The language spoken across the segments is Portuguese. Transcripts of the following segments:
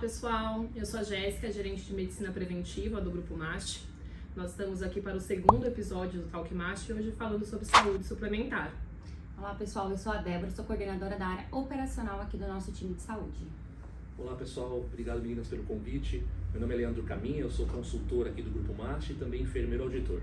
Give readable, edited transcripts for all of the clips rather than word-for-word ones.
pessoal, eu sou a Jéssica, gerente de medicina preventiva do Grupo MAST. Nós estamos aqui para o segundo episódio do Talk MAST e hoje falando sobre saúde suplementar. Olá pessoal, eu sou a Débora, sou coordenadora da área operacional aqui do nosso time de saúde. Olá pessoal, obrigado meninas pelo convite. Meu nome é Leandro Caminha, eu sou consultor aqui do Grupo MAST e também enfermeiro auditor.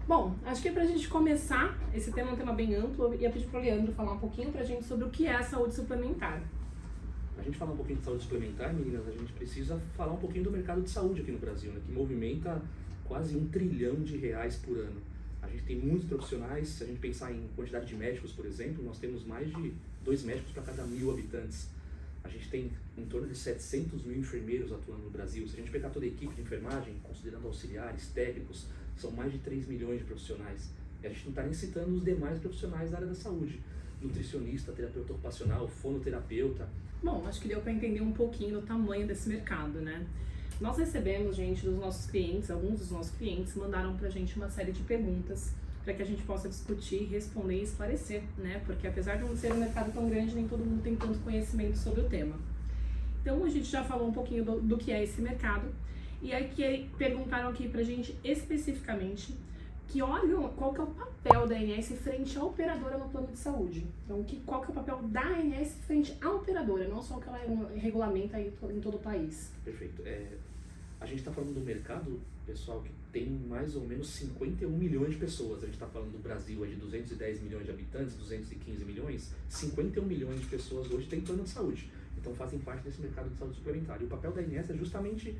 Bom, acho que pra gente começar, esse tema é um tema bem amplo, eu ia pedir pro Leandro falar um pouquinho pra gente sobre o que é a saúde suplementar. Pra gente falar um pouquinho de saúde suplementar, meninas, a gente precisa falar um pouquinho do mercado de saúde aqui no Brasil, né, que movimenta quase R$1 trilhão por ano. A gente tem muitos profissionais, se a gente pensar em quantidade de médicos, por exemplo, nós temos mais de 2 médicos para cada 1.000 habitantes. A gente tem em torno de 700 mil enfermeiros atuando no Brasil. Se a gente pegar toda a equipe de enfermagem, considerando auxiliares, técnicos, são mais de 3 milhões de profissionais. E a gente não está nem citando os demais profissionais da área da saúde. Nutricionista, terapeuta ocupacional, fonoterapeuta. Bom, acho que deu para entender um pouquinho do tamanho desse mercado, né? Nós recebemos, gente, dos nossos clientes, alguns dos nossos clientes mandaram pra gente uma série de perguntas para que a gente possa discutir, responder e esclarecer, né? Porque apesar de não ser um mercado tão grande, nem todo mundo tem tanto conhecimento sobre o tema. Então a gente já falou um pouquinho do que é esse mercado e aí que perguntaram aqui pra gente especificamente qual que é o papel da ANS frente à operadora no plano de saúde. Então, qual que é o papel da ANS frente à operadora, não só o que ela regulamenta aí em todo o país. Perfeito. A gente está falando do mercado, pessoal, que tem mais ou menos 51 milhões de pessoas. A gente está falando do Brasil, de 210 milhões de habitantes, 215 milhões, 51 milhões de pessoas hoje têm plano de saúde. Então fazem parte desse mercado de saúde suplementar. E o papel da ANS é justamente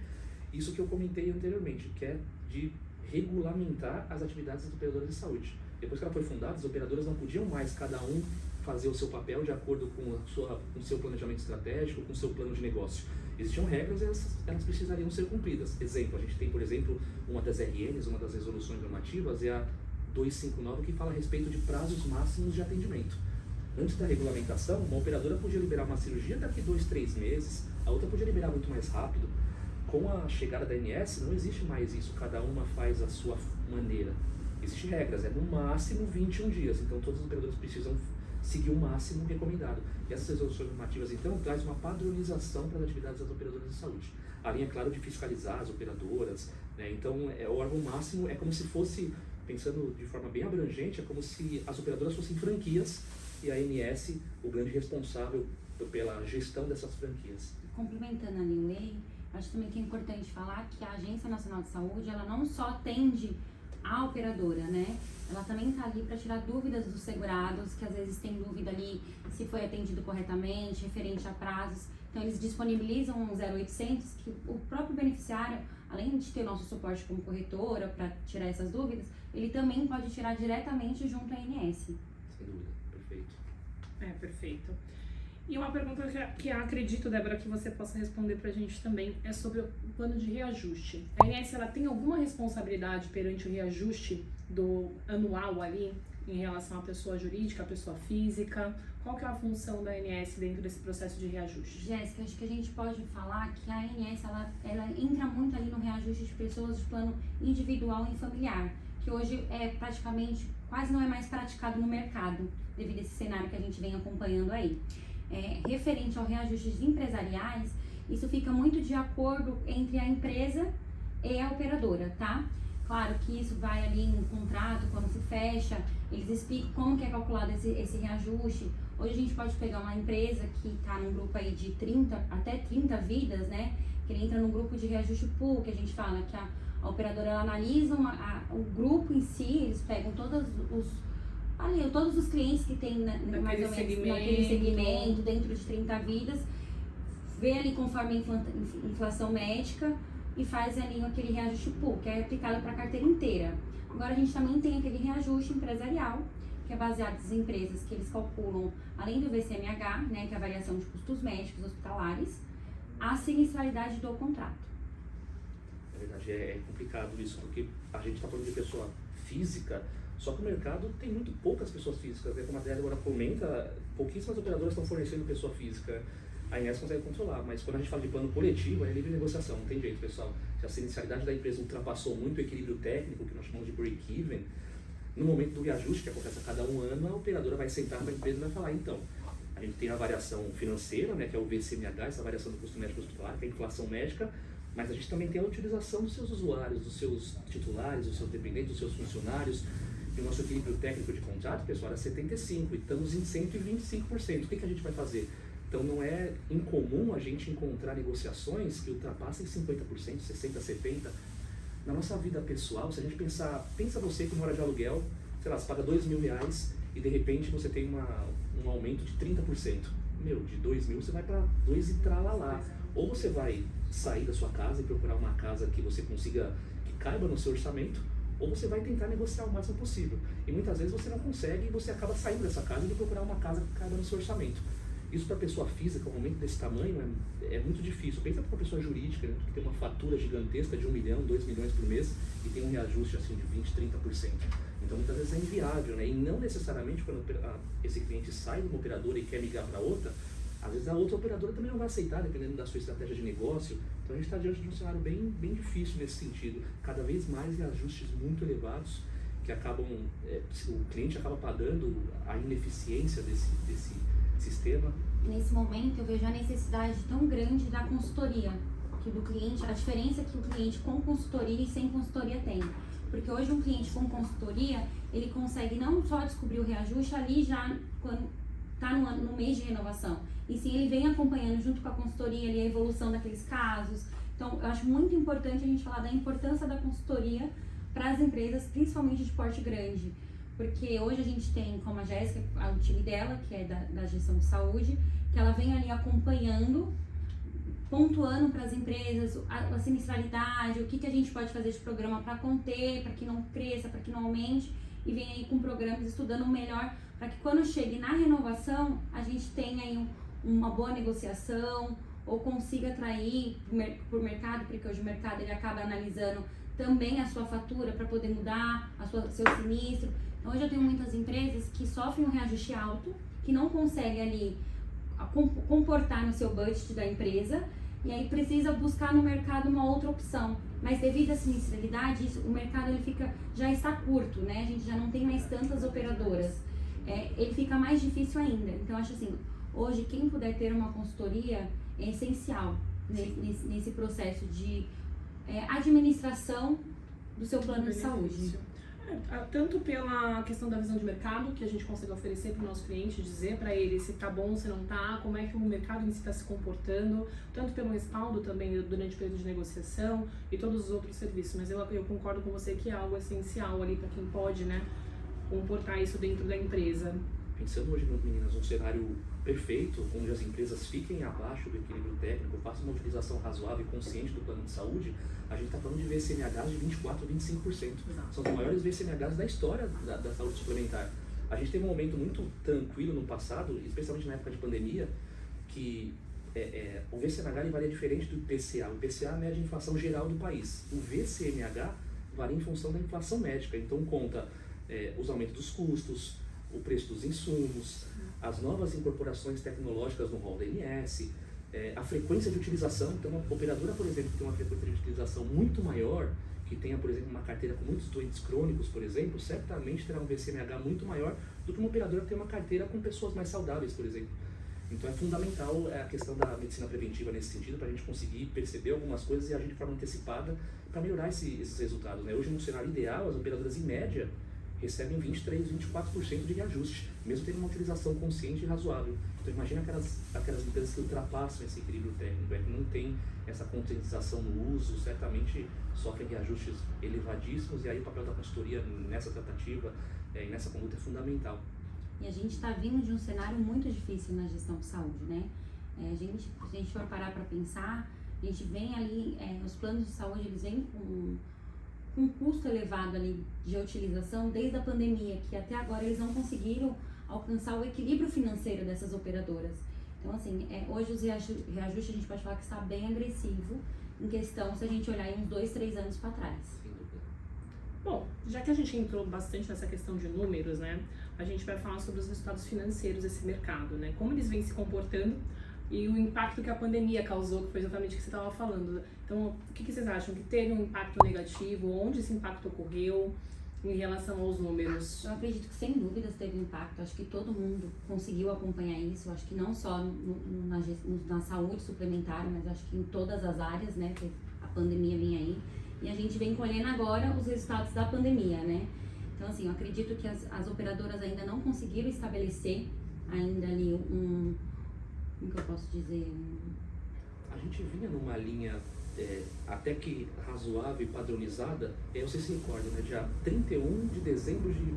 isso que eu comentei anteriormente, que é de regulamentar as atividades das operadoras de saúde. Depois que ela foi fundada, as operadoras não podiam mais cada um fazer o seu papel de acordo com o seu planejamento estratégico, com o seu plano de negócio. Existiam regras e elas precisariam ser cumpridas. Exemplo, a gente tem, por exemplo, uma das RNs, uma das resoluções normativas, é a 259, que fala a respeito de prazos máximos de atendimento. Antes da regulamentação, uma operadora podia liberar uma cirurgia daqui 2, 3 meses, a outra podia liberar muito mais rápido. Com a chegada da ANS, não existe mais isso, cada uma faz a sua maneira. Existem regras, é no máximo 21 dias, então todos os operadores precisam seguir o máximo recomendado. E essas resoluções normativas, então, traz uma padronização para as atividades das operadoras de saúde. Além, é claro, de fiscalizar as operadoras, né? Então, o órgão máximo é como se fosse, pensando de forma bem abrangente, é como se as operadoras fossem franquias e a ANS, o grande responsável pela gestão dessas franquias. Complementando a Neway, acho também que é importante falar que a Agência Nacional de Saúde, ela não só atende a operadora, né? Ela também está ali para tirar dúvidas dos segurados, que às vezes tem dúvida ali se foi atendido corretamente, referente a prazos. Então eles disponibilizam um 0800 que o próprio beneficiário, além de ter o nosso suporte como corretora para tirar essas dúvidas, ele também pode tirar diretamente junto à ANS. Sem dúvida, perfeito. Perfeito. E uma pergunta que eu acredito, Débora, que você possa responder pra gente também é sobre o plano de reajuste. A ANS, ela tem alguma responsabilidade perante o reajuste do anual ali, em relação à pessoa jurídica, à pessoa física? Qual que é a função da ANS dentro desse processo de reajuste? Jéssica, acho que a gente pode falar que a ANS, ela entra muito ali no reajuste de pessoas de plano individual e familiar, que hoje é praticamente, quase não é mais praticado no mercado, devido a esse cenário que a gente vem acompanhando aí. Referente ao reajustes empresariais, isso fica muito de acordo entre a empresa e a operadora, tá? Claro que isso vai ali no contrato, quando se fecha, eles explicam como que é calculado esse reajuste. Hoje a gente pode pegar uma empresa que está num grupo aí de 30, até 30 vidas, né? Que ele entra no grupo de reajuste pool, que a gente fala que a operadora ela analisa o grupo em si, eles pegam todos os clientes que tem mais ou menos naquele segmento, dentro de 30 vidas, vê ali conforme a inflação médica e faz ali aquele reajuste pool, que é aplicado para a carteira inteira. Agora a gente também tem aquele reajuste empresarial, que é baseado nas empresas que eles calculam, além do VCMH, né, que é a variação de custos médicos hospitalares, a sinistralidade do contrato. Na verdade, é complicado isso, porque a gente está falando de pessoa física, só que o mercado tem muito poucas pessoas físicas, né? Como a Débora comenta, pouquíssimas operadoras estão fornecendo pessoa física. A ANS consegue controlar, mas quando a gente fala de plano coletivo, é livre negociação, não tem jeito, pessoal. Se a inicialidade da empresa ultrapassou muito o equilíbrio técnico, que nós chamamos de break-even, No momento do reajuste, que acontece a cada um ano, a operadora vai sentar com a empresa e vai falar, então, a gente tem a variação financeira, né, que é o VCMH, essa variação do custo médico hospitalar, que é a inflação médica, mas a gente também tem a utilização dos seus usuários, dos seus titulares, dos seus dependentes, dos seus funcionários. E o nosso equilíbrio técnico de contrato, pessoal, era 75% e estamos em 125%. O que a gente vai fazer? Então não é incomum a gente encontrar negociações que ultrapassem 50%, 60%, 70%. Na nossa vida pessoal, se a gente pensa você que mora de aluguel, sei lá, você paga R$2.000 e de repente você tem um aumento de 30%. De 2.000 você vai para 2 e tralalá. Ou você vai sair da sua casa e procurar uma casa que você consiga, que caiba no seu orçamento, ou você vai tentar negociar o máximo possível. E muitas vezes você não consegue e você acaba saindo dessa casa e de procurar uma casa que caiba no seu orçamento. Isso para a pessoa física, um aumento desse tamanho, é muito difícil. Pensa para uma pessoa jurídica, né, que tem uma fatura gigantesca de 1 milhão, 2 milhões por mês e tem um reajuste assim, de 20%, 30%. Então muitas vezes é inviável, né? E não necessariamente quando esse cliente sai de uma operadora e quer migrar para outra, às vezes a outra operadora também não vai aceitar, dependendo da sua estratégia de negócio. Então a gente está diante de um cenário bem difícil nesse sentido. Cada vez mais reajustes muito elevados que acabam, o cliente acaba pagando a ineficiência desse sistema. Nesse momento eu vejo a necessidade tão grande da consultoria, que do cliente, a diferença que o cliente com consultoria e sem consultoria tem. Porque hoje um cliente com consultoria, ele consegue não só descobrir o reajuste ali já quando está no mês de renovação, e sim ele vem acompanhando junto com a consultoria ali a evolução daqueles casos. Então eu acho muito importante a gente falar da importância da consultoria para as empresas, principalmente de porte grande, porque hoje a gente tem, como a Jéssica, o time dela, que é da gestão de saúde, que ela vem ali acompanhando, pontuando para as empresas a sinistralidade, o que a gente pode fazer de programa para conter, para que não cresça, para que não aumente, e vem aí com programas estudando melhor, para que quando chegue na renovação, a gente tenha aí uma boa negociação, ou consiga atrair por mercado, porque hoje o mercado ele acaba analisando também a sua fatura para poder mudar seu sinistro. Então, hoje eu tenho muitas empresas que sofrem um reajuste alto, que não conseguem ali comportar no seu budget da empresa, e aí precisa buscar no mercado uma outra opção. Mas devido à sinistralidade, o mercado ele já está curto, né? A gente já não tem mais tantas operadoras. Ele fica mais difícil ainda. Então, acho assim, hoje quem puder ter uma consultoria é essencial nesse processo de administração do seu plano de saúde. Tanto pela questão da visão de mercado, que a gente consegue oferecer para o nosso cliente, dizer para ele se tá bom, se não tá, como é que o mercado em si está se comportando, tanto pelo respaldo também durante o período de negociação e todos os outros serviços. Mas eu concordo com você que é algo essencial ali para quem pode, né, comportar isso dentro da empresa. Pensando hoje, meninas, um cenário perfeito, onde as empresas fiquem abaixo do equilíbrio técnico, façam uma utilização razoável e consciente do plano de saúde, a gente está falando de VCMHs de 24% a 25%. São os maiores VCMHs da história da saúde suplementar. A gente teve um momento muito tranquilo no passado, especialmente na época de pandemia, que o VCMH ele varia diferente do IPCA. O IPCA mede a inflação geral do país. O VCMH varia em função da inflação médica. Então conta os aumentos dos custos, o preço dos insumos, as novas incorporações tecnológicas no rol da ANS, a frequência de utilização. Então, uma operadora, por exemplo, que tem uma frequência de utilização muito maior, que tenha, por exemplo, uma carteira com muitos doentes crônicos, por exemplo, certamente terá um VCMH muito maior do que uma operadora que tem uma carteira com pessoas mais saudáveis, por exemplo. Então, é fundamental a questão da medicina preventiva nesse sentido, para a gente conseguir perceber algumas coisas e agir de forma antecipada para melhorar esses resultados, né? Hoje, no cenário ideal, as operadoras, em média, recebem 23%, 24% de reajuste, mesmo tendo uma utilização consciente e razoável. Então imagina aquelas empresas que ultrapassam esse equilíbrio técnico, que não tem essa conscientização no uso, certamente sofrem reajustes elevadíssimos, e aí o papel da consultoria nessa tratativa e nessa conduta é fundamental. E a gente está vindo de um cenário muito difícil na gestão de saúde, né? Se a gente for parar para pensar, a gente vem ali, os planos de saúde, eles vêm com um custo elevado ali de utilização desde a pandemia, que até agora eles não conseguiram alcançar o equilíbrio financeiro dessas operadoras. Então, assim, hoje os reajustes a gente pode falar que está bem agressivo em questão, se a gente olhar em uns 2, 3 anos para trás. Bom, já que a gente entrou bastante nessa questão de números, né, a gente vai falar sobre os resultados financeiros desse mercado, né, como eles vêm se comportando e o impacto que a pandemia causou, que foi exatamente o que você estava falando. Então, o que vocês acham? Que teve um impacto negativo? Onde esse impacto ocorreu? em relação aos números? Eu acredito que sem dúvidas teve impacto, acho que todo mundo conseguiu acompanhar isso, acho que não só na saúde suplementar, mas acho que em todas as áreas, né, a pandemia vem aí, e a gente vem colhendo agora os resultados da pandemia, né. Então, assim, eu acredito que as operadoras ainda não conseguiram estabelecer ainda ali como que eu posso dizer? A gente vinha numa linha até que razoável e padronizada, vocês se recordam, né? Dia 31 de dezembro de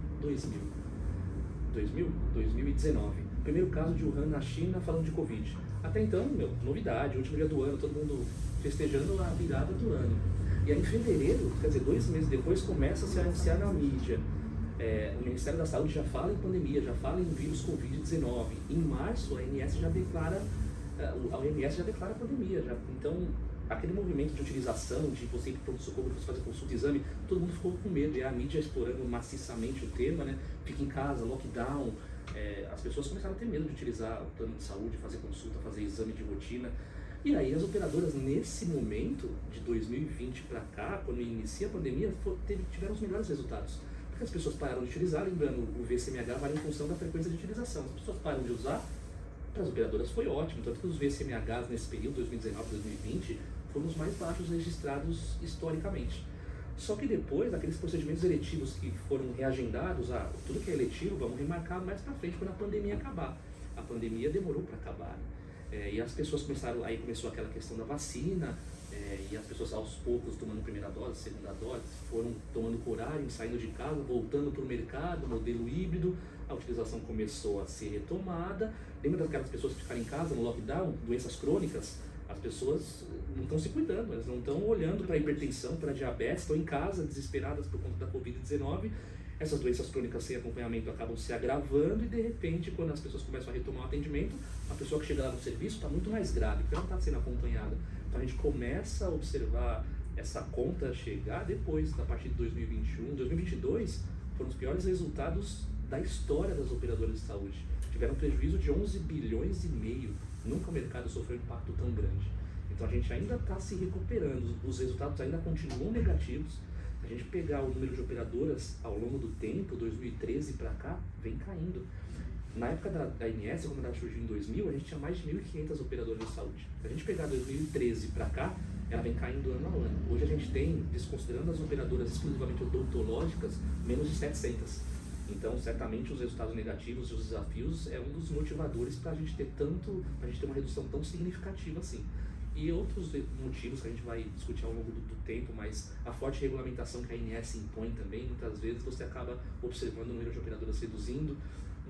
2019. Primeiro caso de Wuhan na China falando de Covid. Até então, novidade, último dia do ano, todo mundo festejando a virada do ano. E aí em fevereiro, quer dizer, 2 meses depois, começa a se anunciar na mídia. O Ministério da Saúde já fala em pandemia, já fala em vírus Covid-19. Em março, a OMS já declara a pandemia. Então, aquele movimento de utilização, de você ir para o pronto-socorro, você fazer consulta, exame, todo mundo ficou com medo. E a mídia explorando maciçamente o tema, né? Fica em casa, lockdown. As pessoas começaram a ter medo de utilizar o plano de saúde, fazer consulta, fazer exame de rotina. E aí as operadoras, nesse momento, de 2020 para cá, quando inicia a pandemia, tiveram os melhores resultados. Porque as pessoas pararam de utilizar, lembrando, o VCMH vale em função da frequência de utilização. As pessoas param de usar, para as operadoras foi ótimo, tanto que os VCMHs nesse período, 2019 2020, foram os mais baixos registrados historicamente. Só que depois, aqueles procedimentos eletivos que foram reagendados, tudo que é eletivo, vamos remarcar mais para frente, quando a pandemia acabar. A pandemia demorou para acabar, né? E as pessoas começou aquela questão da vacina, e as pessoas aos poucos tomando primeira dose, segunda dose, foram tomando coragem, saindo de casa, voltando para o mercado, modelo híbrido, a utilização começou a ser retomada. Lembra daquelas pessoas que ficaram em casa no lockdown, doenças crônicas? As pessoas não estão se cuidando, elas não estão olhando para a hipertensão, para a diabetes, estão em casa desesperadas por conta da Covid-19. Essas doenças crônicas sem acompanhamento acabam se agravando e, de repente, quando as pessoas começam a retomar o atendimento, a pessoa que chega lá no serviço está muito mais grave, porque ela não está sendo acompanhada. Então a gente começa a observar essa conta chegar depois, a partir de 2021. 2022 foram os piores resultados da história das operadoras de saúde. Tiveram um prejuízo de 11 bilhões e meio. Nunca o mercado sofreu um impacto tão grande. Então a gente ainda está se recuperando, os resultados ainda continuam negativos. Se a gente pegar o número de operadoras ao longo do tempo, 2013 para cá, vem caindo. Na época da ANS, quando ela surgiu em 2000, a gente tinha mais de 1.500 operadoras de saúde. Se a gente pegar 2013 para cá, ela vem caindo ano a ano. Hoje a gente tem, desconsiderando as operadoras exclusivamente odontológicas, menos de 700. Então, certamente, os resultados negativos e os desafios é um dos motivadores para a gente ter uma redução tão significativa assim. E outros motivos que a gente vai discutir ao longo do tempo, mas a forte regulamentação que a ANS impõe também, muitas vezes você acaba observando o número de operadoras reduzindo,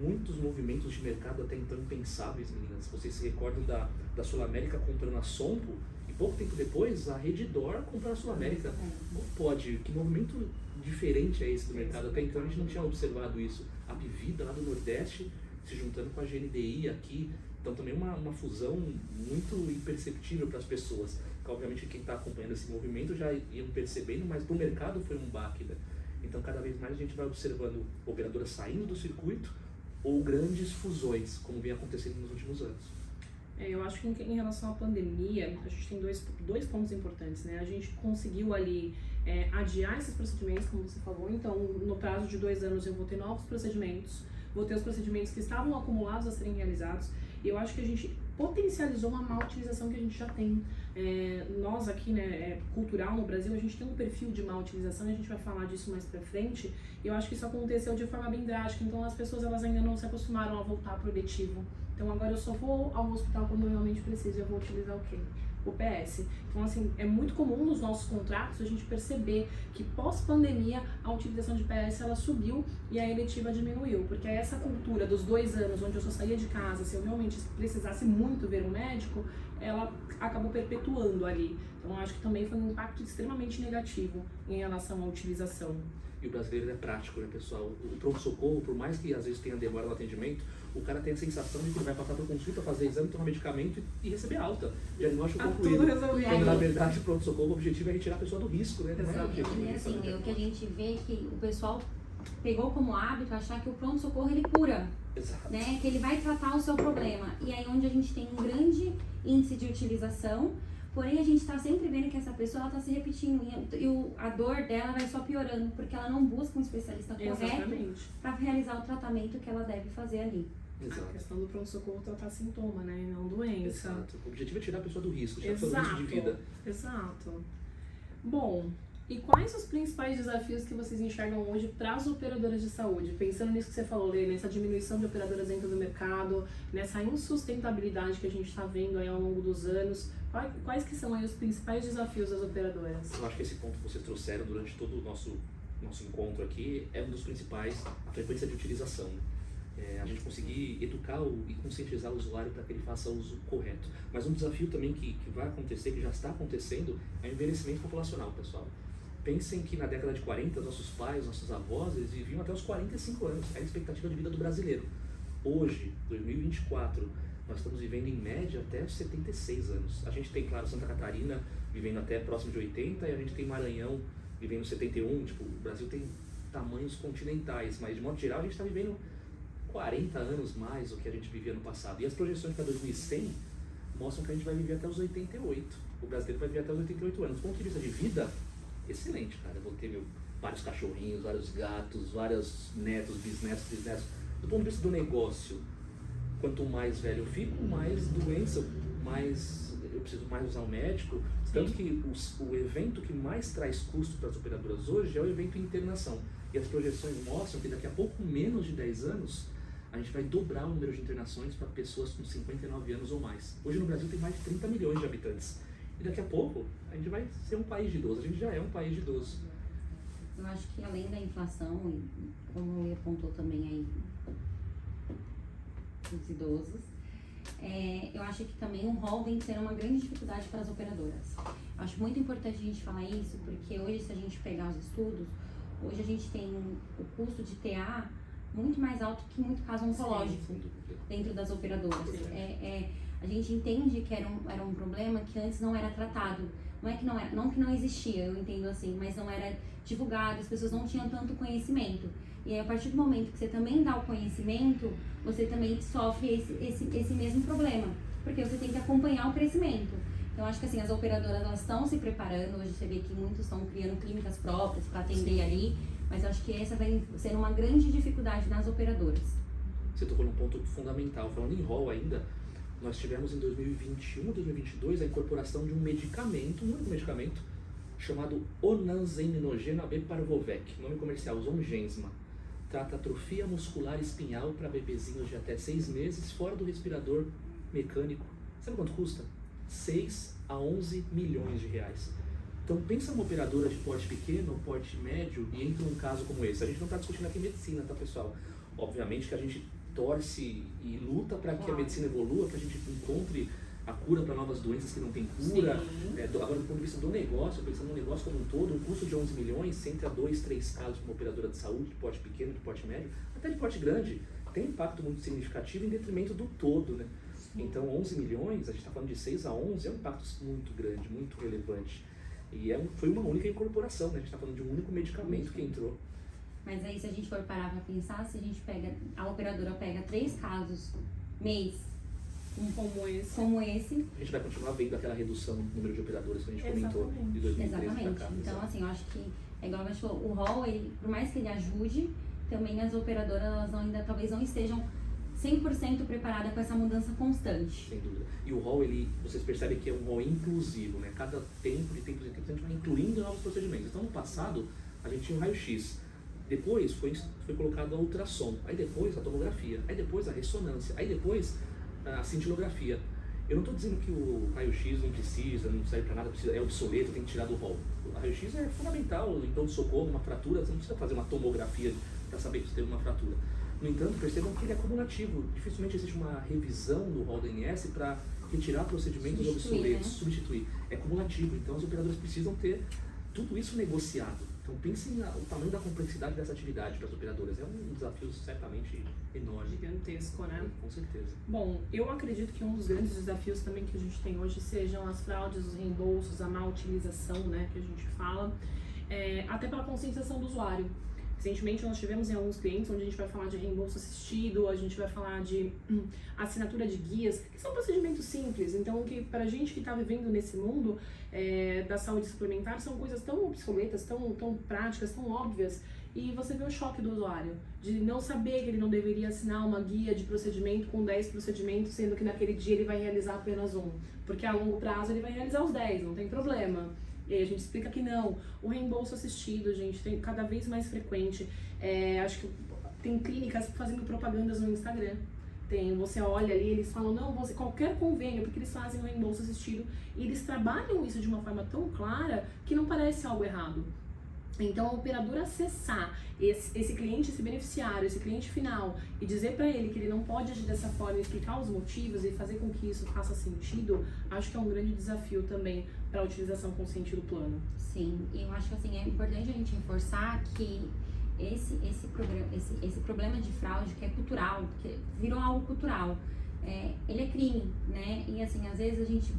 muitos movimentos de mercado até então impensáveis, meninas. Vocês se recordam da Sul América comprando a Sompo, e pouco tempo depois a Redditor comprou a Sul América. Como pode? Que movimento diferente é esse do mercado? Até então a gente não tinha observado isso. A Apvida lá do Nordeste se juntando com a GNDI aqui. Então também uma fusão muito imperceptível para as pessoas. Que, obviamente quem está acompanhando esse movimento já iam percebendo, mas para o mercado foi um baque, né? Então cada vez mais a gente vai observando operadoras saindo do circuito ou grandes fusões, como vem acontecendo nos últimos anos. Eu acho que em relação à pandemia, a gente tem dois pontos importantes, né? A gente conseguiu ali adiar esses procedimentos, como você falou, então no prazo de 2 anos eu vou ter novos procedimentos, vou ter os procedimentos que estavam acumulados a serem realizados, e eu acho que a gente potencializou uma má utilização que a gente já tem. Nós aqui, né, cultural no Brasil, a gente tem um perfil de má utilização, e a gente vai falar disso mais pra frente, e eu acho que isso aconteceu de forma bem drástica, então as pessoas elas ainda não se acostumaram a voltar pro eletivo. Então agora eu só vou ao hospital quando eu realmente preciso, eu vou utilizar o quê? O PS. Então assim, é muito comum nos nossos contratos a gente perceber que pós-pandemia a utilização de PS ela subiu e a eletiva diminuiu, porque essa cultura dos 2 anos onde eu só saía de casa se eu realmente precisasse muito ver um médico, ela acabou perpetuando ali. Então eu acho que também foi um impacto extremamente negativo em relação à utilização. E o brasileiro é prático, né, pessoal? O pronto-socorro, por mais que às vezes tenha demora no atendimento, o cara tem a sensação de que ele vai passar por consulta, fazer exame, tomar medicamento e receber alta. Diagnóstico concluído. Tudo resolvido. Quando na verdade o pronto-socorro, o objetivo é retirar a pessoa do risco, né? Não é o objetivo. E assim, o que a gente vê é que o pessoal pegou como hábito achar que o pronto-socorro ele cura. Exato. Né? Que ele vai tratar o seu problema. E aí onde a gente tem um grande índice de utilização, Porém, a gente está sempre vendo que essa pessoa está se repetindo e a dor dela vai só piorando, porque ela não busca um especialista correto Exatamente. para realizar o tratamento que ela deve fazer ali. Exato. A questão do pronto-socorro é tratar sintoma, né? E não doença. Exato. O objetivo é tirar a pessoa do risco, tirar a pessoa do risco de vida. Exato. Bom, e quais os principais desafios que vocês enxergam hoje para as operadoras de saúde? Pensando nisso que você falou, Lê, nessa diminuição de operadoras dentro do mercado, nessa insustentabilidade que a gente está vendo aí ao longo dos anos, quais que são aí os principais desafios das operadoras? Eu acho que esse ponto que vocês trouxeram durante todo o nosso encontro aqui é um dos principais, a frequência de utilização. A gente conseguir educar e conscientizar o usuário para que ele faça o uso correto. Mas um desafio também que vai acontecer, que já está acontecendo, é o envelhecimento populacional, pessoal. Pensem que na década de 40, nossos pais, nossos avós, eles viviam até os 45 anos. Era a expectativa de vida do brasileiro. Hoje, 2024, nós estamos vivendo em média até os 76 anos. A gente tem, claro, Santa Catarina vivendo até próximo de 80 e a gente tem Maranhão vivendo 71. Tipo, o Brasil tem tamanhos continentais, mas de modo geral a gente está vivendo 40 anos mais do que a gente vivia no passado. E as projeções para 2100 mostram que a gente vai viver até os 88. O brasileiro vai viver até os 88 anos. Do ponto de vista de vida, excelente, cara. Eu vou ter vários cachorrinhos, vários gatos, vários netos, bisnetos. Do ponto de vista do negócio, quanto mais velho eu fico, mais doença, mais eu preciso mais usar o médico. Tanto que o evento que mais traz custo para as operadoras hoje é o evento internação. E as projeções mostram que daqui a pouco menos de 10 anos, a gente vai dobrar o número de internações para pessoas com 59 anos ou mais. Hoje no Brasil tem mais de 30 milhões de habitantes. E daqui a pouco a gente vai ser um país de idoso. A gente já é um país de idoso. Eu acho que além da inflação, e como ele apontou também aí, os idosos, eu acho que também o rol vem sendo uma grande dificuldade para as operadoras. Eu acho muito importante a gente falar isso, porque hoje, se a gente pegar os estudos, hoje a gente tem o custo de TA muito mais alto que muito caso oncológico dentro das operadoras. A gente entende que era um problema que antes não era tratado. Não que não existia, eu entendo assim, mas não era divulgado, as pessoas não tinham tanto conhecimento. E aí, a partir do momento que você também dá o conhecimento, você também sofre esse mesmo problema, porque você tem que acompanhar o crescimento. Então, acho que assim, as operadoras elas estão se preparando, hoje você vê que muitos estão criando clínicas próprias para atender ali, mas eu acho que essa vai ser uma grande dificuldade nas operadoras. Você tocou num ponto fundamental. Falando em rol ainda, nós tivemos em 2021 e 2022 a incorporação de um medicamento, um único medicamento, chamado Onanseminogena B Parvovec, nome comercial, Zongensma. Trata atrofia muscular espinhal para bebezinhos de até 6 meses, fora do respirador mecânico. Sabe quanto custa? 6 a 11 milhões de reais. Então pensa numa operadora de porte pequeno, porte médio, e entra um caso como esse. A gente não está discutindo aqui medicina, tá, pessoal? Obviamente que a gente torce e luta para que a medicina evolua, que a gente encontre a cura para novas doenças que não tem cura. Agora, do ponto de vista do negócio, pensando no negócio como um todo, um custo de 11 milhões, se entra 2, 3 casos para uma operadora de saúde, de porte pequeno, de porte médio, até de porte grande, tem um impacto muito significativo em detrimento do todo, né? Então, 11 milhões, a gente está falando de 6 a 11, é um impacto muito grande, muito relevante. E foi uma única incorporação, né? A gente está falando de um único medicamento que entrou. Mas aí, se a gente for parar para pensar, se a gente a operadora pega 3 casos mês como esse, a gente vai continuar vendo aquela redução no número de operadoras que a gente comentou de 2013 para cá. Então, assim, eu acho que, igual a gente falou, o rol, por mais que ele ajude, também as operadoras elas talvez não estejam 100% preparadas com essa mudança constante. Sem dúvida. E o rol, vocês percebem que é um rol inclusivo, né? Cada tempo, de tempos em tempos, a gente vai incluindo novos procedimentos. Então, no passado, a gente tinha o raio-x. Depois foi colocado a ultrassom. Aí depois a tomografia. Aí depois a ressonância. Aí depois a cintilografia. Eu não estou dizendo que o raio-x não precisa, não serve para nada, é obsoleto, tem que tirar do rol. O raio-x é fundamental, então de socorro, uma fratura, você não precisa fazer uma tomografia para saber que você teve uma fratura. No entanto, percebam que ele é acumulativo. Dificilmente existe uma revisão do rol da ANS para retirar procedimentos obsoletos, substituir. É cumulativo, então as operadoras precisam ter tudo isso negociado. Então pensem o tamanho da complexidade dessa atividade para as operadoras. É um desafio certamente enorme. Gigantesco, né? Com certeza. Bom, eu acredito que um dos grandes desafios também que a gente tem hoje sejam as fraudes, os reembolsos, a má utilização, né, que a gente fala, até pela conscientização do usuário. Recentemente nós tivemos em alguns clientes onde a gente vai falar de reembolso assistido, a gente vai falar de assinatura de guias, que são procedimentos simples. Então, que pra gente que está vivendo nesse mundo da saúde suplementar, são coisas tão obsoletas, tão práticas, tão óbvias, e você vê o choque do usuário, de não saber que ele não deveria assinar uma guia de procedimento com 10 procedimentos, sendo que naquele dia ele vai realizar apenas um, porque a longo prazo ele vai realizar os 10, não tem problema. E aí a gente explica que não. O reembolso assistido, gente, tem cada vez mais frequente. Acho que tem clínicas fazendo propagandas no Instagram. Você olha ali, eles falam, não, qualquer convênio, porque eles fazem o reembolso assistido. E eles trabalham isso de uma forma tão clara que não parece algo errado. Então, a operadora acessar esse cliente, esse beneficiário, esse cliente final e dizer para ele que ele não pode agir dessa forma, explicar os motivos e fazer com que isso faça sentido, acho que é um grande desafio também para a utilização consciente do plano. Sim, e eu acho que assim, é importante a gente reforçar que esse problema de fraude, que é cultural, que virou algo cultural, ele é crime, né? E assim, às vezes a gente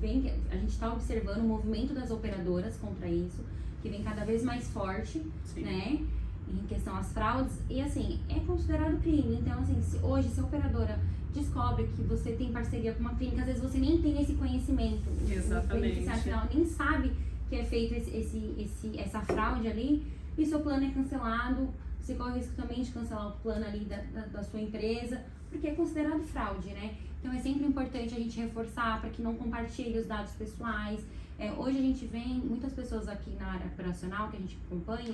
está observando o movimento das operadoras contra isso, que vem cada vez mais forte, Sim. né? Em questão às fraudes, e assim, é considerado crime. Então, assim, hoje, se a operadora descobre que você tem parceria com uma clínica, às vezes você nem tem esse conhecimento. Exatamente. O beneficiário final nem sabe que é feito essa fraude ali, e seu plano é cancelado, você corre o risco também de cancelar o plano ali da sua empresa, porque é considerado fraude, né? Então é sempre importante a gente reforçar para que não compartilhe os dados pessoais. Hoje a gente vê muitas pessoas aqui na área operacional que a gente acompanha,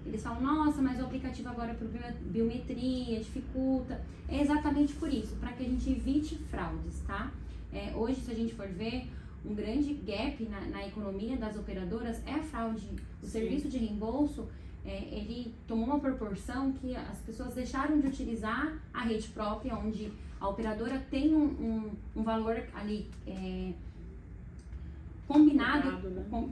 eles falam, nossa, mas o aplicativo agora é por biometria, dificulta. É exatamente por isso, para que a gente evite fraudes, tá? Hoje, se a gente for ver, um grande gap na economia das operadoras é a fraude. O serviço de reembolso, ele tomou uma proporção que as pessoas deixaram de utilizar a rede própria, onde a operadora tem um valor ali combinado,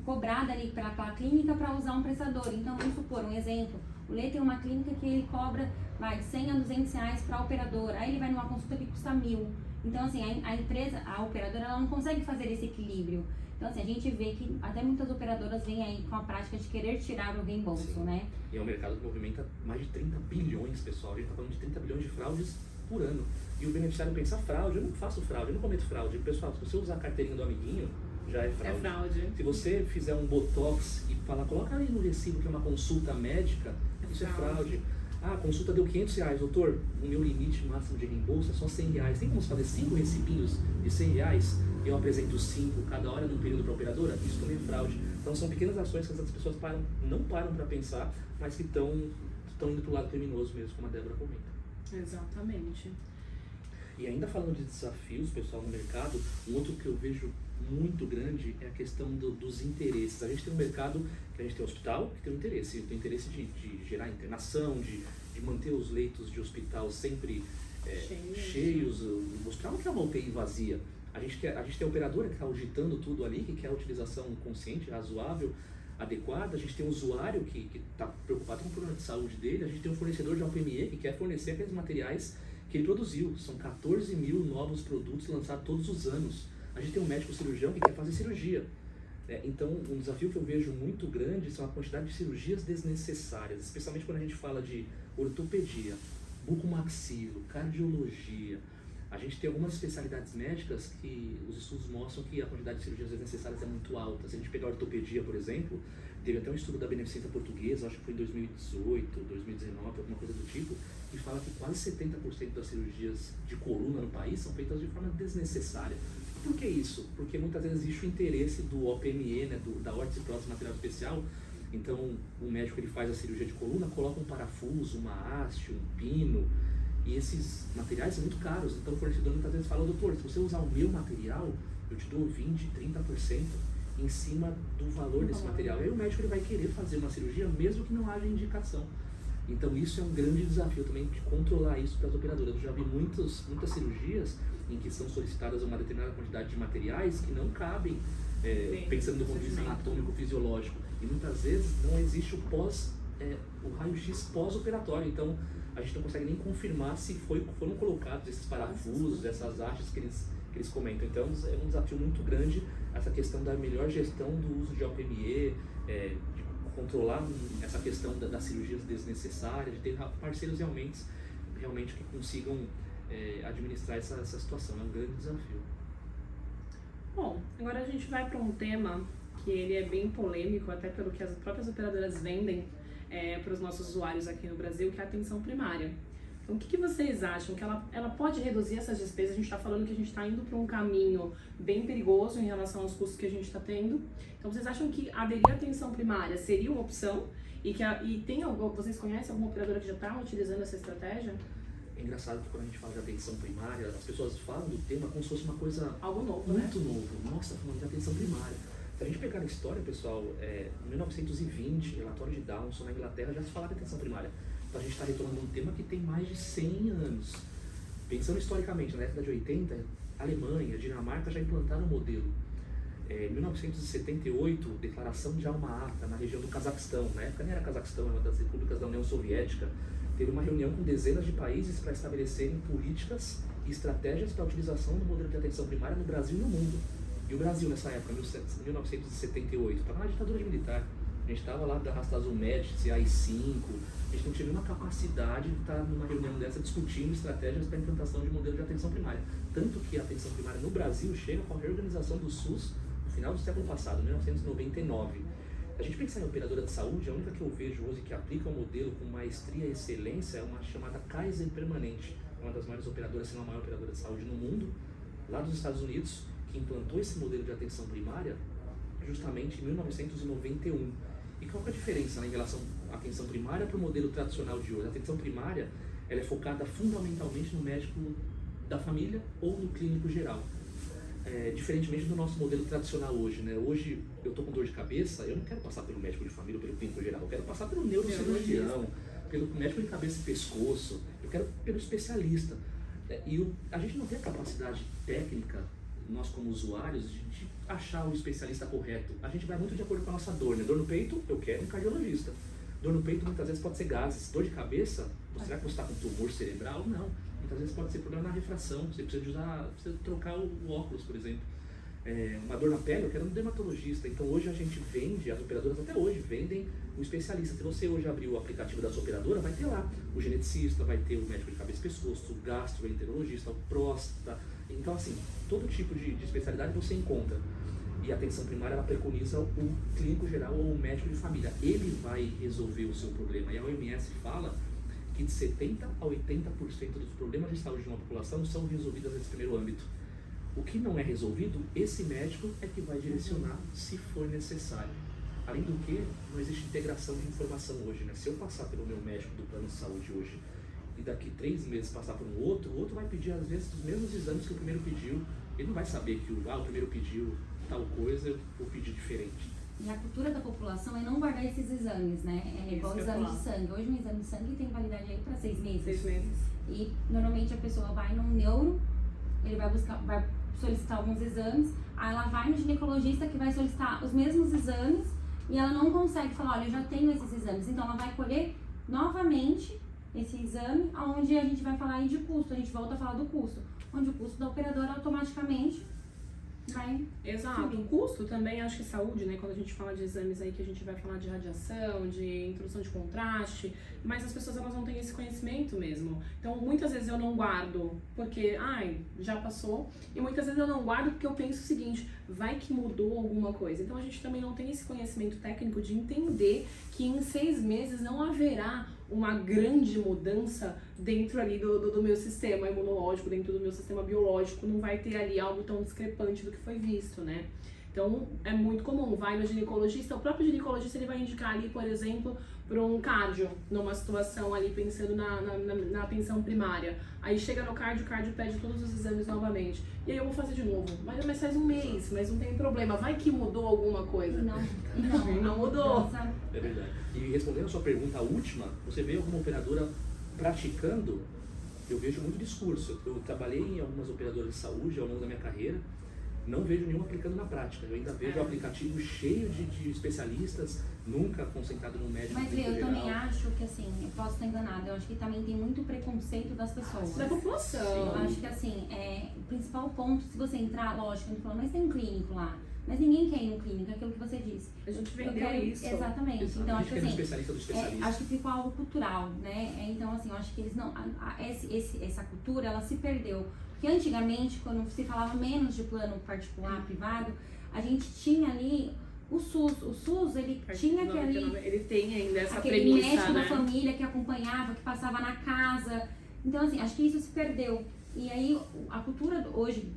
cobrado ali pela clínica para usar um prestador. Então, vamos supor, um exemplo, o Lê tem uma clínica que ele cobra de 100 a 200 reais para a operadora, aí ele vai numa consulta que custa 1.000. Então, assim, a operadora, ela não consegue fazer esse equilíbrio. Então, assim, a gente vê que até muitas operadoras vêm aí com a prática de querer tirar o reembolso, Sim. né? E é um mercado que movimenta mais de 30 bilhões, pessoal. A gente está falando de 30 bilhões de fraudes por ano. E o beneficiário pensa, fraude, eu não faço fraude, eu não cometo fraude. Pessoal, se você usar a carteirinha do amiguinho, já é fraude. É fraude. Se você fizer um botox e falar, coloca ali no recibo que é uma consulta médica, isso é fraude. Ah, a consulta deu 500 reais, doutor, o meu limite máximo de reembolso é só 100 reais. Tem como fazer 5 recibinhos de 100 reais? Eu apresento 5 cada hora num período para a operadora? Isso também é fraude. Então são pequenas ações que as pessoas não param para pensar, mas que estão indo para o lado criminoso mesmo, como a Débora comenta. Exatamente. E ainda falando de desafios, pessoal, no mercado, um outro que eu vejo muito grande é a questão dos interesses. A gente tem um mercado que a gente tem hospital que tem um interesse. Tem interesse de gerar internação, de manter os leitos de hospital sempre cheios. O hospital não quer uma UTI vazia. A gente tem a operadora que está auditando tudo ali, que quer a utilização consciente, razoável, adequada. A gente tem o usuário que está preocupado com o problema de saúde dele. A gente tem o fornecedor de OPME que quer fornecer aqueles materiais que ele produziu. São 14 mil novos produtos lançados todos os anos. A gente tem um médico cirurgião que quer fazer cirurgia. Então, um desafio que eu vejo muito grande são a quantidade de cirurgias desnecessárias, especialmente quando a gente fala de ortopedia, bucomaxilo, cardiologia. A gente tem algumas especialidades médicas que os estudos mostram que a quantidade de cirurgias desnecessárias é muito alta. Se a gente pegar a ortopedia, por exemplo, teve até um estudo da Beneficência Portuguesa, acho que foi em 2018, 2019, alguma coisa do tipo, que fala que quase 70% das cirurgias de coluna no país são feitas de forma desnecessária. Por que isso? Porque muitas vezes existe o interesse do OPME, né, da órtese e prótese material especial. Então, o médico ele faz a cirurgia de coluna, coloca um parafuso, uma haste, um pino, e esses materiais são muito caros. Então, o fornecedor muitas vezes fala, doutor, se você usar o meu material, eu te dou 20, 30% em cima do valor desse material. E aí o médico ele vai querer fazer uma cirurgia mesmo que não haja indicação. Então, isso é um grande desafio também de controlar isso para as operadoras. Eu já vi muitas cirurgias em que são solicitadas uma determinada quantidade de materiais que não cabem, pensando do ponto de vista anatômico, fisiológico. E muitas vezes não existe o raio-x pós-operatório. Então, a gente não consegue nem confirmar se foram colocados esses parafusos, essas hastes que eles comentam. Então, é um desafio muito grande essa questão da melhor gestão do uso de OPME, de controlar essa questão das cirurgias desnecessárias, de ter parceiros realmente que consigam administrar essa situação. É um grande desafio. Bom, agora a gente vai para um tema que ele é bem polêmico, até pelo que as próprias operadoras vendem para os nossos usuários aqui no Brasil, que é a atenção primária. Então, o que vocês acham? Que ela pode reduzir essas despesas? A gente está falando que a gente está indo para um caminho bem perigoso em relação aos custos que a gente está tendo. Então, vocês acham que aderir à atenção primária seria uma opção? Vocês conhecem alguma operadora que já está utilizando essa estratégia? É engraçado que quando a gente fala de atenção primária, as pessoas falam do tema como se fosse uma coisa algo novo, muito novo. Nossa, falando de atenção primária. Se a gente pegar na história, pessoal, em 1920, relatório de Downson na Inglaterra, já se falava de atenção primária. Então a gente está retomando um tema que tem mais de 100 anos. Pensando historicamente, na década de 80, Alemanha, Dinamarca já implantaram o modelo. Em 1978, declaração de Alma-Ata, na região do Cazaquistão. Na época nem era Cazaquistão, era uma das repúblicas da União Soviética. Teve uma reunião com dezenas de países para estabelecerem políticas e estratégias para a utilização do modelo de atenção primária no Brasil e no mundo. E o Brasil, nessa época, 1978, estava na ditadura militar. A gente estava lá da Rasta Azul Médici, AI-5, a gente não tinha nenhuma capacidade de estar numa reunião dessa discutindo estratégias para a implantação de modelo de atenção primária. Tanto que a atenção primária no Brasil chega com a reorganização do SUS no final do século passado, 1999. A gente pensar em operadora de saúde, a única que eu vejo hoje que aplica o modelo com maestria e excelência é uma chamada Kaiser Permanente, uma das maiores operadoras, se não a maior operadora de saúde no mundo, lá dos Estados Unidos, que implantou esse modelo de atenção primária justamente em 1991. E qual é a diferença em relação à atenção primária para o modelo tradicional de hoje? A atenção primária ela é focada fundamentalmente no médico da família ou no clínico geral. Diferentemente do nosso modelo tradicional hoje, né? Hoje eu estou com dor de cabeça, eu não quero passar pelo médico de família ou pelo clínico geral, eu quero passar pelo neurocirurgião, pelo médico de cabeça e pescoço, eu quero pelo especialista. A gente não tem a capacidade técnica, nós como usuários, de achar o especialista correto. A gente vai muito de acordo com a nossa dor, né? Dor no peito, eu quero um cardiologista. Dor no peito muitas vezes pode ser gases. Dor de cabeça, será que você está com tumor cerebral? Não. Muitas vezes pode ser problema na refração, você precisa trocar o óculos, por exemplo. Uma dor na pele, eu quero um dermatologista. Então hoje a gente vende, as operadoras até hoje vendem um especialista. Se você hoje abrir o aplicativo da sua operadora, vai ter lá o geneticista, vai ter o médico de cabeça e pescoço, o gastroenterologista, o próstata. Então assim, todo tipo de especialidade você encontra. E a atenção primária, ela preconiza o clínico geral ou o médico de família. Ele vai resolver o seu problema. E a OMS fala que de 70% a 80% dos problemas de saúde de uma população são resolvidos nesse primeiro âmbito. O que não é resolvido, esse médico é que vai direcionar se for necessário. Além do que, não existe integração de informação hoje, né? Se eu passar pelo meu médico do plano de saúde hoje e daqui 3 meses passar por um outro, o outro vai pedir às vezes os mesmos exames que o primeiro pediu. Ele não vai saber que o primeiro pediu tal coisa, eu vou pedir diferente. E a cultura da população é não guardar esses exames, né? É igual o exame de sangue. Hoje um exame de sangue tem validade aí para 6 meses. 6 meses. E normalmente a pessoa vai num neuro, ele vai solicitar alguns exames, aí ela vai no ginecologista que vai solicitar os mesmos exames e ela não consegue falar, olha, eu já tenho esses exames. Então ela vai colher novamente esse exame, onde a gente vai falar aí de custo, a gente volta a falar do custo, onde o custo da operadora automaticamente vai Exato, subir. o custo também, acho que saúde, né? Quando a gente fala de exames aí que a gente vai falar de radiação, de introdução de contraste, mas as pessoas elas não têm esse conhecimento mesmo. Então muitas vezes eu não guardo porque, já passou, e muitas vezes eu não guardo porque eu penso o seguinte, vai que mudou alguma coisa. Então a gente também não tem esse conhecimento técnico de entender que em 6 meses não haverá uma grande mudança dentro ali do meu sistema imunológico, dentro do meu sistema biológico, não vai ter ali algo tão discrepante do que foi visto, né? Então, é muito comum, vai no ginecologista, o próprio ginecologista ele vai indicar ali, por exemplo, para um cardio, numa situação ali pensando na atenção primária. Aí chega no cardio, o cardio pede todos os exames novamente. E aí eu vou fazer de novo. Mas faz um mês, mas não tem problema. Vai que mudou alguma coisa. Não mudou. É verdade. E respondendo a sua pergunta, a última, você vê alguma operadora praticando? Eu vejo muito discurso. Eu trabalhei em algumas operadoras de saúde ao longo da minha carreira. Não vejo nenhuma aplicando na prática. Eu ainda vejo o aplicativo cheio de especialistas nunca concentrado no médico. Mas eu também acho que assim, eu posso estar enganada, eu acho que também tem muito preconceito das pessoas. Da população. Eu acho que assim, o principal ponto, se você entrar, lógico, a gente falou, mas tem um clínico lá. Mas ninguém quer ir no clínico, é aquilo que você disse. A gente vendeu isso. Exatamente. Exato. Então, A acho gente que quer um assim, especialista do especialista. acho que ficou algo cultural, né? Então, assim, eu acho que eles não. Essa cultura, ela se perdeu. Porque antigamente, quando se falava menos de plano particular, privado, a gente tinha ali o SUS. O SUS, ele tinha aquele. Ele tem ainda essa Aquele premissa, médico né? da família que acompanhava, que passava na casa. Então, assim, acho que isso se perdeu. E aí, a cultura hoje,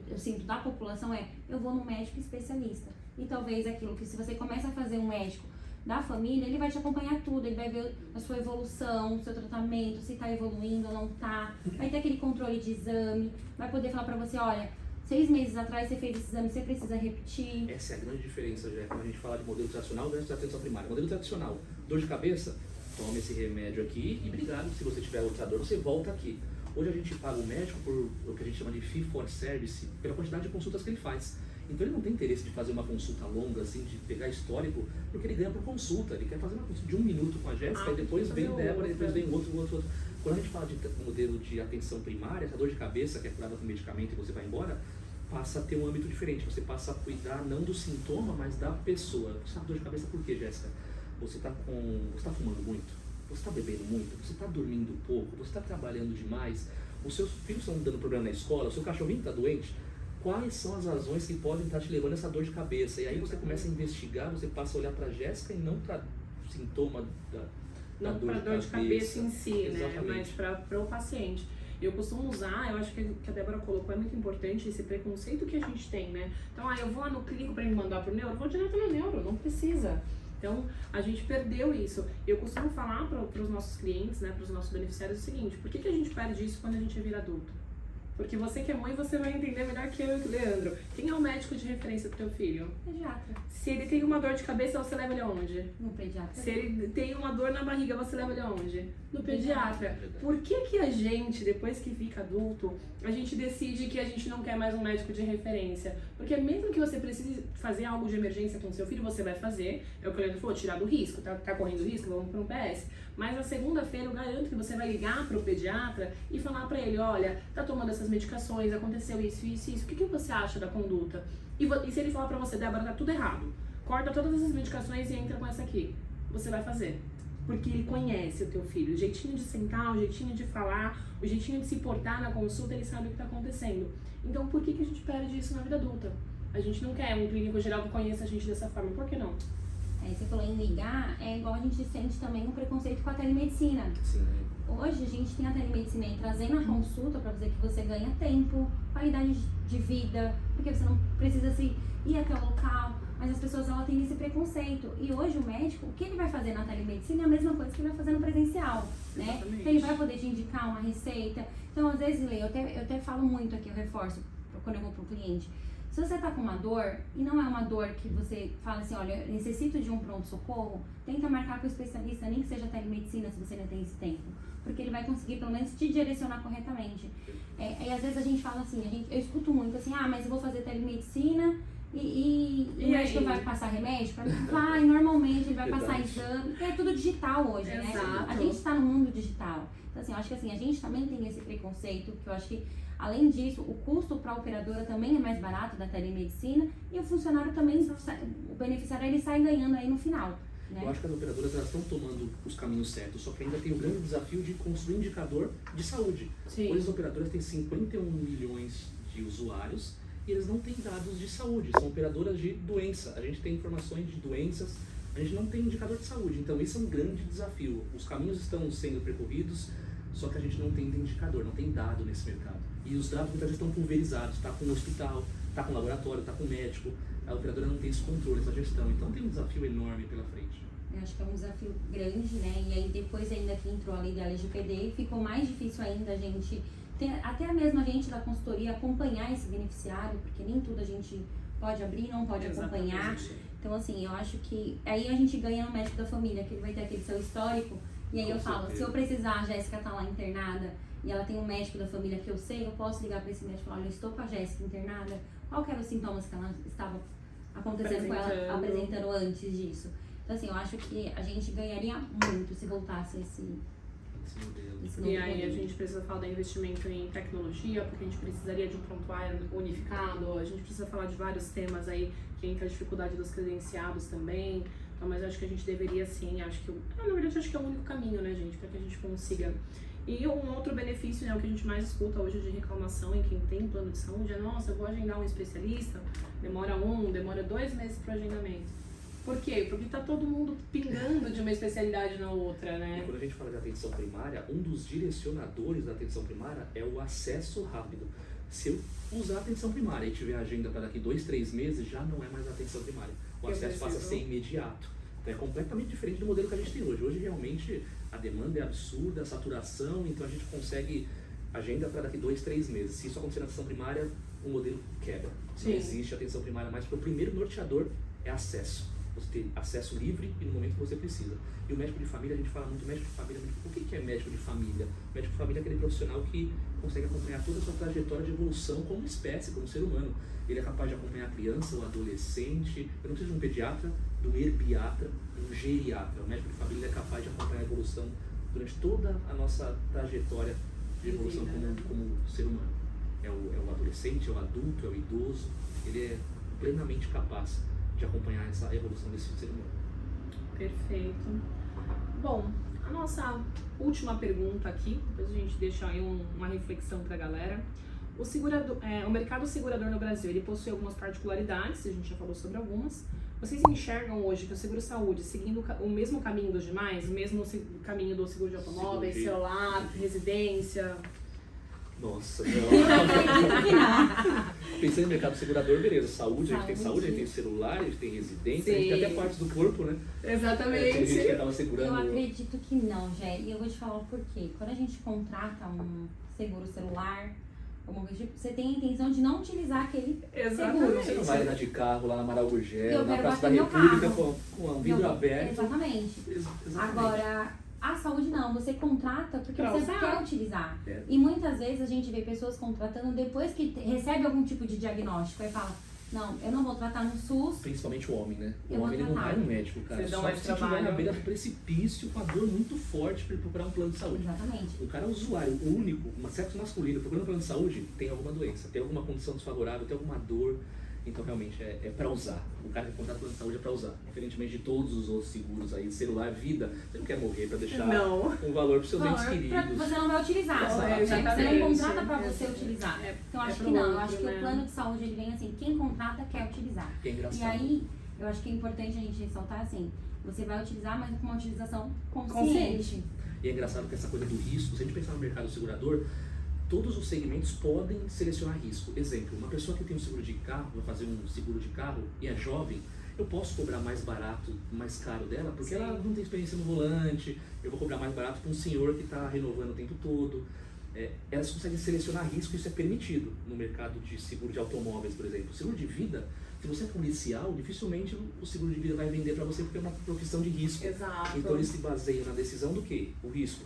eu sinto, da população eu vou no médico especialista. E talvez aquilo que se você começa a fazer um médico da família, ele vai te acompanhar tudo, ele vai ver a sua evolução, o seu tratamento, se tá evoluindo ou não tá. Vai ter aquele controle de exame, vai poder falar pra você, olha, 6 meses atrás você fez esse exame, você precisa repetir. Essa é a grande diferença, já quando a gente fala de modelo tradicional versus atenção primária. Modelo tradicional, dor de cabeça, toma esse remédio aqui e obrigado, se você tiver outra dor, você volta aqui. Hoje a gente paga o médico por o que a gente chama de fee for service, pela quantidade de consultas que ele faz. Então ele não tem interesse de fazer uma consulta longa, assim, de pegar histórico, porque ele ganha por consulta. Ele quer fazer uma consulta de 1 minuto com a Jéssica, e depois vem Débora, e depois vem outro. Quando a gente fala de modelo de atenção primária, essa dor de cabeça que é curada com medicamento e você vai embora, passa a ter um âmbito diferente. Você passa a cuidar não do sintoma, mas da pessoa. Você sabe dor de cabeça por quê, Jéssica? Você está fumando muito? Você está bebendo muito? Você está dormindo pouco? Você está trabalhando demais? Os seus filhos estão dando problema na escola? O seu cachorrinho está doente? Quais são as razões que podem estar te levando a essa dor de cabeça? E aí você começa a investigar, você passa a olhar para a Jéssica e não para sintoma da dor de cabeça em si, Exatamente. né? Mas para o paciente. Eu costumo usar, eu acho que a Débora colocou, é muito importante esse preconceito que a gente tem, né? Então, eu vou lá no clínico para me mandar pro neuro, vou direto no neuro, não precisa. Então, a gente perdeu isso. Eu costumo falar para os nossos clientes, né, para os nossos beneficiários o seguinte, por que a gente perde isso quando a gente vira adulto? Porque você que é mãe, você vai entender melhor que eu e o Leandro. Quem é o médico de referência pro teu filho? Pediatra. Se ele tem uma dor de cabeça, você leva ele aonde? No pediatra. Se ele tem uma dor na barriga, você leva ele aonde? No pediatra. Verdade. Por que a gente, depois que fica adulto, a gente decide que a gente não quer mais um médico de referência? Porque mesmo que você precise fazer algo de emergência com seu filho, você vai fazer. É o que o Leandro falou, tirar do risco. Tá correndo risco? Vamos para um PS. Mas na segunda-feira eu garanto que você vai ligar pro pediatra e falar pra ele, olha, tá tomando essas medicações, aconteceu isso, o que você acha da conduta? E se ele falar pra você, Débora, tá tudo errado, corta todas essas medicações e entra com essa aqui, você vai fazer. Porque ele conhece o teu filho, o jeitinho de sentar, o jeitinho de falar, o jeitinho de se portar na consulta, ele sabe o que tá acontecendo. Então por que a gente perde isso na vida adulta? A gente não quer um clínico geral que conheça a gente dessa forma, por que não? Você falou em ligar, é igual a gente sente também um preconceito com a telemedicina. Sim. Hoje a gente tem a telemedicina aí trazendo a consulta para dizer que você ganha tempo, qualidade de vida, porque você não precisa se ir até o local, mas as pessoas elas têm esse preconceito. E hoje o médico, o que ele vai fazer na telemedicina é a mesma coisa que ele vai fazer no presencial, né? Exatamente. Então ele vai poder te indicar uma receita. Então às vezes, Lê, eu até falo muito aqui, eu reforço quando eu vou pro cliente. Se você tá com uma dor, e não é uma dor que você fala assim, olha, eu necessito de um pronto-socorro, tenta marcar com o especialista, nem que seja telemedicina, se você não tem esse tempo. Porque ele vai conseguir, pelo menos, te direcionar corretamente. E às vezes a gente fala assim, eu escuto muito assim, mas eu vou fazer telemedicina e o médico aí? vai passar remédio pra mim? Vai, normalmente ele vai passar Verdade. exame, é tudo digital hoje, né? Exato. A gente tá no mundo digital. Então assim, eu acho que assim, a gente também tem esse preconceito, que eu acho que além disso, o custo para a operadora também é mais barato da telemedicina e o funcionário também, o beneficiário, ele sai ganhando aí no final, né? Eu acho que as operadoras elas estão tomando os caminhos certos, só que ainda tem o grande desafio de construir um indicador de saúde. Sim. Hoje as operadoras têm 51 milhões de usuários e eles não têm dados de saúde, são operadoras de doença. A gente tem informações de doenças, a gente não tem indicador de saúde, então esse é um grande desafio. Os caminhos estão sendo percorridos, só que a gente não tem indicador, não tem dado nesse mercado. E os dados muitas vezes estão pulverizados, está com o hospital, está com o laboratório, está com o médico, a operadora não tem esse controle, essa gestão, então tem um desafio enorme pela frente. Eu acho que é um desafio grande, né? E aí depois ainda que entrou a lei da LGPD, ficou mais difícil ainda a gente, até mesmo a gente da consultoria acompanhar esse beneficiário, porque nem tudo a gente pode abrir, não pode acompanhar. Então assim, eu acho que aí a gente ganha no médico da família, que ele vai ter aquele seu histórico, e aí Com eu falo, certeza. se eu precisar, a Jéssica tá lá internada, e ela tem um médico da família que eu sei, eu posso ligar para esse médico e falar, olha, eu estou com a Jéssica internada, qual que eram os sintomas que ela estava acontecendo com ela, apresentando antes disso. Então, assim, eu acho que a gente ganharia muito se voltasse esse novo E aí a modelo. gente precisa falar do investimento em tecnologia, porque a gente precisaria de um prontuário unificado, a gente precisa falar de vários temas aí, que entra a dificuldade dos credenciados também. Então, mas acho que a gente deveria sim, na verdade acho que é o único caminho, né, gente, para que a gente consiga. E um outro benefício, né, o que a gente mais escuta hoje de reclamação em quem tem plano de saúde é, nossa, eu vou agendar um especialista, demora 2 meses para agendamento. Por quê? Porque tá todo mundo pingando de uma especialidade na outra, E né? quando a gente fala de atenção primária, um dos direcionadores da atenção primária é o acesso rápido. Se eu usar a atenção primária e tiver agenda para daqui 2, 3 meses, já não é mais atenção primária. O Eu acesso passa a preciso- ser imediato. Então é completamente diferente do modelo que a gente tem hoje. Hoje realmente a demanda é absurda, a saturação, então a gente consegue agenda para daqui 2, 3 meses. Se isso acontecer na atenção primária, o modelo quebra. Sim. Não existe atenção primária mais, porque o primeiro norteador é acesso. Você ter acesso livre e no momento que você precisa. E o médico de família, a gente fala muito médico de família. O que é médico de família? Médico de família é aquele profissional que consegue acompanhar toda a sua trajetória de evolução como espécie, como ser humano. Ele é capaz de acompanhar a criança, o adolescente. Eu não preciso de um pediatra, de um herbiatra, de um geriatra. O médico de família é capaz de acompanhar a evolução durante toda a nossa trajetória de evolução como ser humano. É o adolescente, é o adulto, é o idoso. Ele é plenamente capaz de acompanhar essa evolução desse ser humano. Perfeito. Bom, a nossa última pergunta aqui, depois a gente deixa aí uma reflexão para a galera. O mercado segurador no Brasil, ele possui algumas particularidades, a gente já falou sobre algumas. Vocês enxergam hoje que o seguro-saúde, seguindo o mesmo caminho dos demais, o mesmo caminho do seguro de automóveis, Seguro de- celular, residência? Nossa, não. Pensando em mercado segurador, beleza. Saúde, a gente tem saúde, a gente tem celular, a gente tem residência, a gente tem Sim. até partes do corpo, né? Exatamente. Tem gente que tava Eu segurando. acredito que não, Gé. E eu vou te falar o porquê. Quando a gente contrata um seguro celular, alguma coisa tipo, você tem a intenção de não utilizar aquele seguro. Você não vai andar de carro lá na Amaral Gurgel, Eu na quero Praça da bater meu República carro. com um vidro Eu- aberto. Exatamente. Exatamente. Agora, a saúde não, você contrata porque Pra você usar. quer utilizar. É. E muitas vezes a gente vê pessoas contratando depois que recebe algum tipo de diagnóstico. Aí fala, não, eu não vou tratar no SUS. Principalmente o homem, né? O Eu homem ele vou não vai tratar. no médico, cara. Vocês dão Só mais se estiver trabalho. na beira do precipício com a dor muito forte para ele procurar um plano de saúde. Exatamente. O cara é usuário, o único, sexo masculino, procurando um plano de saúde, tem alguma doença, tem alguma condição desfavorável, tem alguma dor. Então, realmente, é para usar. O cara que contrata plano de saúde é para usar. Diferentemente de todos os outros seguros aí, celular, vida, você não quer morrer para deixar Não. um valor para seus entes Valor queridos. pra que você não vai utilizar. Exato. Você Exatamente. não contrata pra você utilizar. É- Então, é acho pro que não. Eu outro, acho que né? o plano de saúde, ele vem assim, quem contrata quer utilizar. Que é E engraçado. aí, eu acho que é importante a gente ressaltar assim, você vai utilizar, mas com uma utilização consciente. Consciente. E é engraçado que essa coisa do risco, se a gente pensar no mercado segurador, todos os segmentos podem selecionar risco. Exemplo, uma pessoa que tem um seguro de carro, vai fazer um seguro de carro e é jovem, eu posso cobrar mais barato, mais caro dela, porque Sim. ela não tem experiência no volante, eu vou cobrar mais barato para um senhor que está renovando o tempo todo. Elas conseguem selecionar risco, isso é permitido no mercado de seguro de automóveis, por exemplo. Seguro de vida, se você é policial, dificilmente o seguro de vida vai vender para você porque é uma profissão de risco. Exato. Então eles se baseiam na decisão do quê? O risco.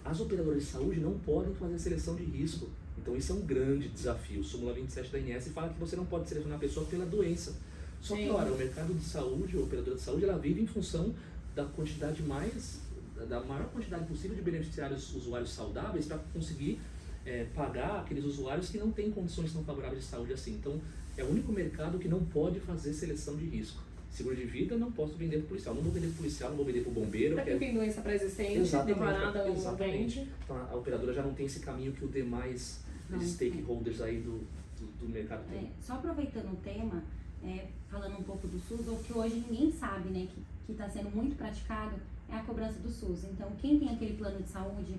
As operadoras de saúde não podem fazer seleção de risco. Então isso é um grande desafio. Súmula 27 da ANS fala que você não pode selecionar a pessoa pela doença. Só que, Sim. ora, o mercado de saúde, a operadora de saúde, ela vive em função da maior quantidade possível de beneficiários usuários saudáveis para conseguir pagar aqueles usuários que não têm condições tão favoráveis de saúde assim. Então, é o único mercado que não pode fazer seleção de risco. Seguro de vida, não posso vender para o policial. Não vou vender para o policial, não vou vender para o bombeiro. Pra quem tem doença pré-existente, Exatamente, declarada ou exatamente. vende. Então, a operadora já não tem esse caminho que os demais Não. stakeholders aí do mercado têm. Só aproveitando o tema, falando um pouco do SUS, o que hoje ninguém sabe, né, que está sendo muito praticado, é a cobrança do SUS. Então, quem tem aquele plano de saúde,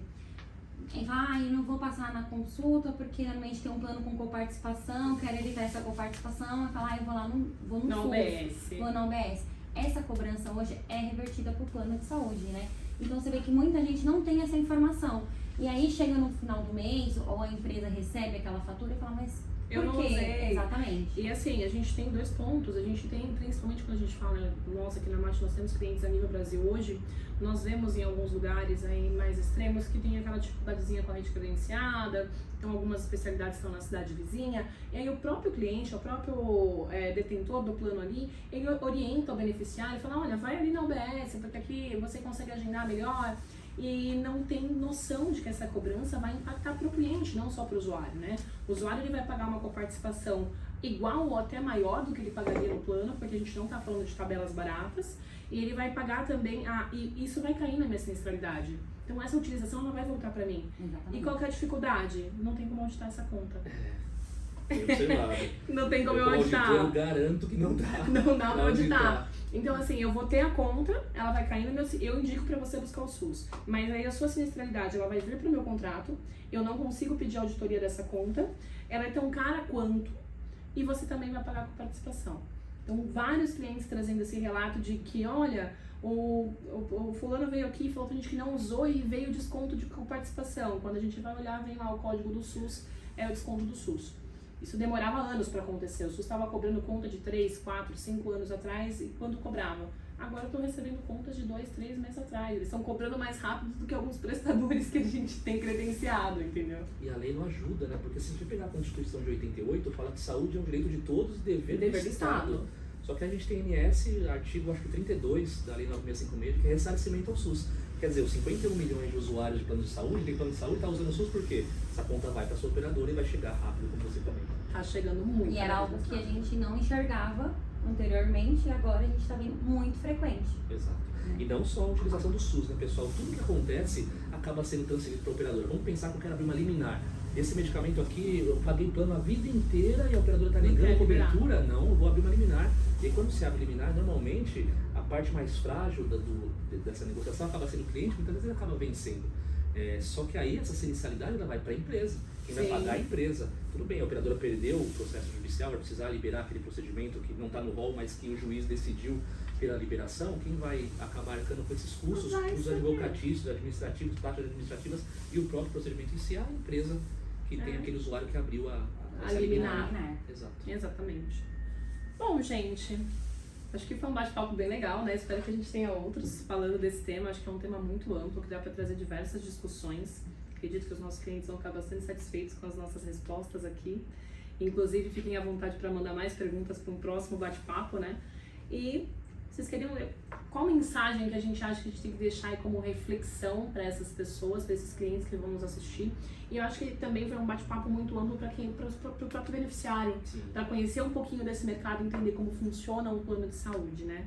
eu não vou passar na consulta porque normalmente tem um plano com coparticipação, quero evitar essa coparticipação, vai falar, eu vou no Na SUS, UBS. vou na UBS. Essa cobrança hoje é revertida para o plano de saúde, né? Então, você vê que muita gente não tem essa informação. E aí chega no final do mês, ou a empresa recebe aquela fatura e fala, mas Eu por não quê? usei. Exatamente. E assim, a gente tem 2 pontos, a gente tem, principalmente quando a gente fala, nossa, aqui na Mate nós temos clientes a nível Brasil hoje, nós vemos em alguns lugares aí mais extremos que tem aquela dificuldadezinha com a rede credenciada, então algumas especialidades estão na cidade vizinha, e aí o próprio cliente, o próprio detentor do plano ali, ele orienta o beneficiário, fala, olha, vai ali na UBS, porque aqui você consegue agendar melhor, e não tem noção de que essa cobrança vai impactar para o cliente, não só para o usuário, né? O usuário ele vai pagar uma coparticipação igual ou até maior do que ele pagaria no plano, porque a gente não está falando de tabelas baratas, e ele vai pagar também, e isso vai cair na minha sinistralidade. Então essa utilização não vai voltar para mim. Exatamente. E qual que é a dificuldade? Não tem como auditar essa conta. Eu sei lá. Não tem como eu como auditar. auditor, eu garanto que não dá. Não dá pra auditar. Então, assim, eu vou ter a conta, ela vai cair no meu... Eu indico pra você buscar o SUS. Mas aí a sua sinistralidade, ela vai vir pro meu contrato. Eu não consigo pedir auditoria dessa conta. Ela é tão cara quanto. E você também vai pagar com participação. Então, vários clientes trazendo esse relato de que, olha, o fulano veio aqui e falou pra gente que não usou e veio o desconto de participação. Quando a gente vai olhar, vem lá o código do SUS, é o desconto do SUS. Isso demorava anos para acontecer. O SUS estava cobrando conta de 3, 4, 5 anos atrás e quando cobrava. Agora eu estou recebendo contas de 2, 3 meses atrás. Eles estão cobrando mais rápido do que alguns prestadores que a gente tem credenciado, entendeu? E a lei não ajuda, né? Porque se a gente pegar a Constituição de 88, fala que saúde é um direito de todos e dever do Estado. Só que a gente tem NS, artigo acho que 32 da Lei 9656, que é ressarcimento ao SUS. Quer dizer, os 51 milhões de usuários de plano de saúde, tem plano de saúde, está usando o SUS por quê? Essa conta vai para a sua operadora e vai chegar rápido, como você comenta. Tá chegando muito. E era algo que a gente não enxergava anteriormente e agora a gente está vendo muito frequente. Exato. E não só a utilização do SUS, né, pessoal? Tudo que acontece acaba sendo transferido para a operadora. Vamos pensar que eu quero abrir uma liminar. Esse medicamento aqui, eu paguei plano a vida inteira e a operadora está negando a cobertura? Não, eu vou abrir uma liminar. E aí, quando se abre liminar, normalmente a parte mais frágil dessa negociação acaba sendo o cliente, muitas vezes ele acaba vencendo. Só que aí essa sinistralidade ela vai para a empresa. Quem vai pagar é a empresa. Tudo bem, a operadora perdeu o processo judicial, vai precisar liberar aquele procedimento que não está no rol, mas que o juiz decidiu pela liberação. Quem vai acabar arcando com esses custos, os advocatícios, administrativos, taxas administrativas e o próprio procedimento em si, é a empresa que tem aquele usuário que abriu a liminar. Exato. Exatamente. Bom, gente, acho que foi um bate-papo bem legal, né? Espero que a gente tenha outros falando desse tema. Acho que é um tema muito amplo, que dá para trazer diversas discussões. Acredito que os nossos clientes vão ficar bastante satisfeitos com as nossas respostas aqui. Inclusive, fiquem à vontade para mandar mais perguntas para um próximo bate-papo, né? E vocês queriam ler qual mensagem que a gente acha que a gente tem que deixar aí como reflexão para essas pessoas, para esses clientes que vão nos assistir? E eu acho que também foi um bate-papo muito amplo para o próprio beneficiário, para conhecer um pouquinho desse mercado, entender como funciona um plano de saúde, né?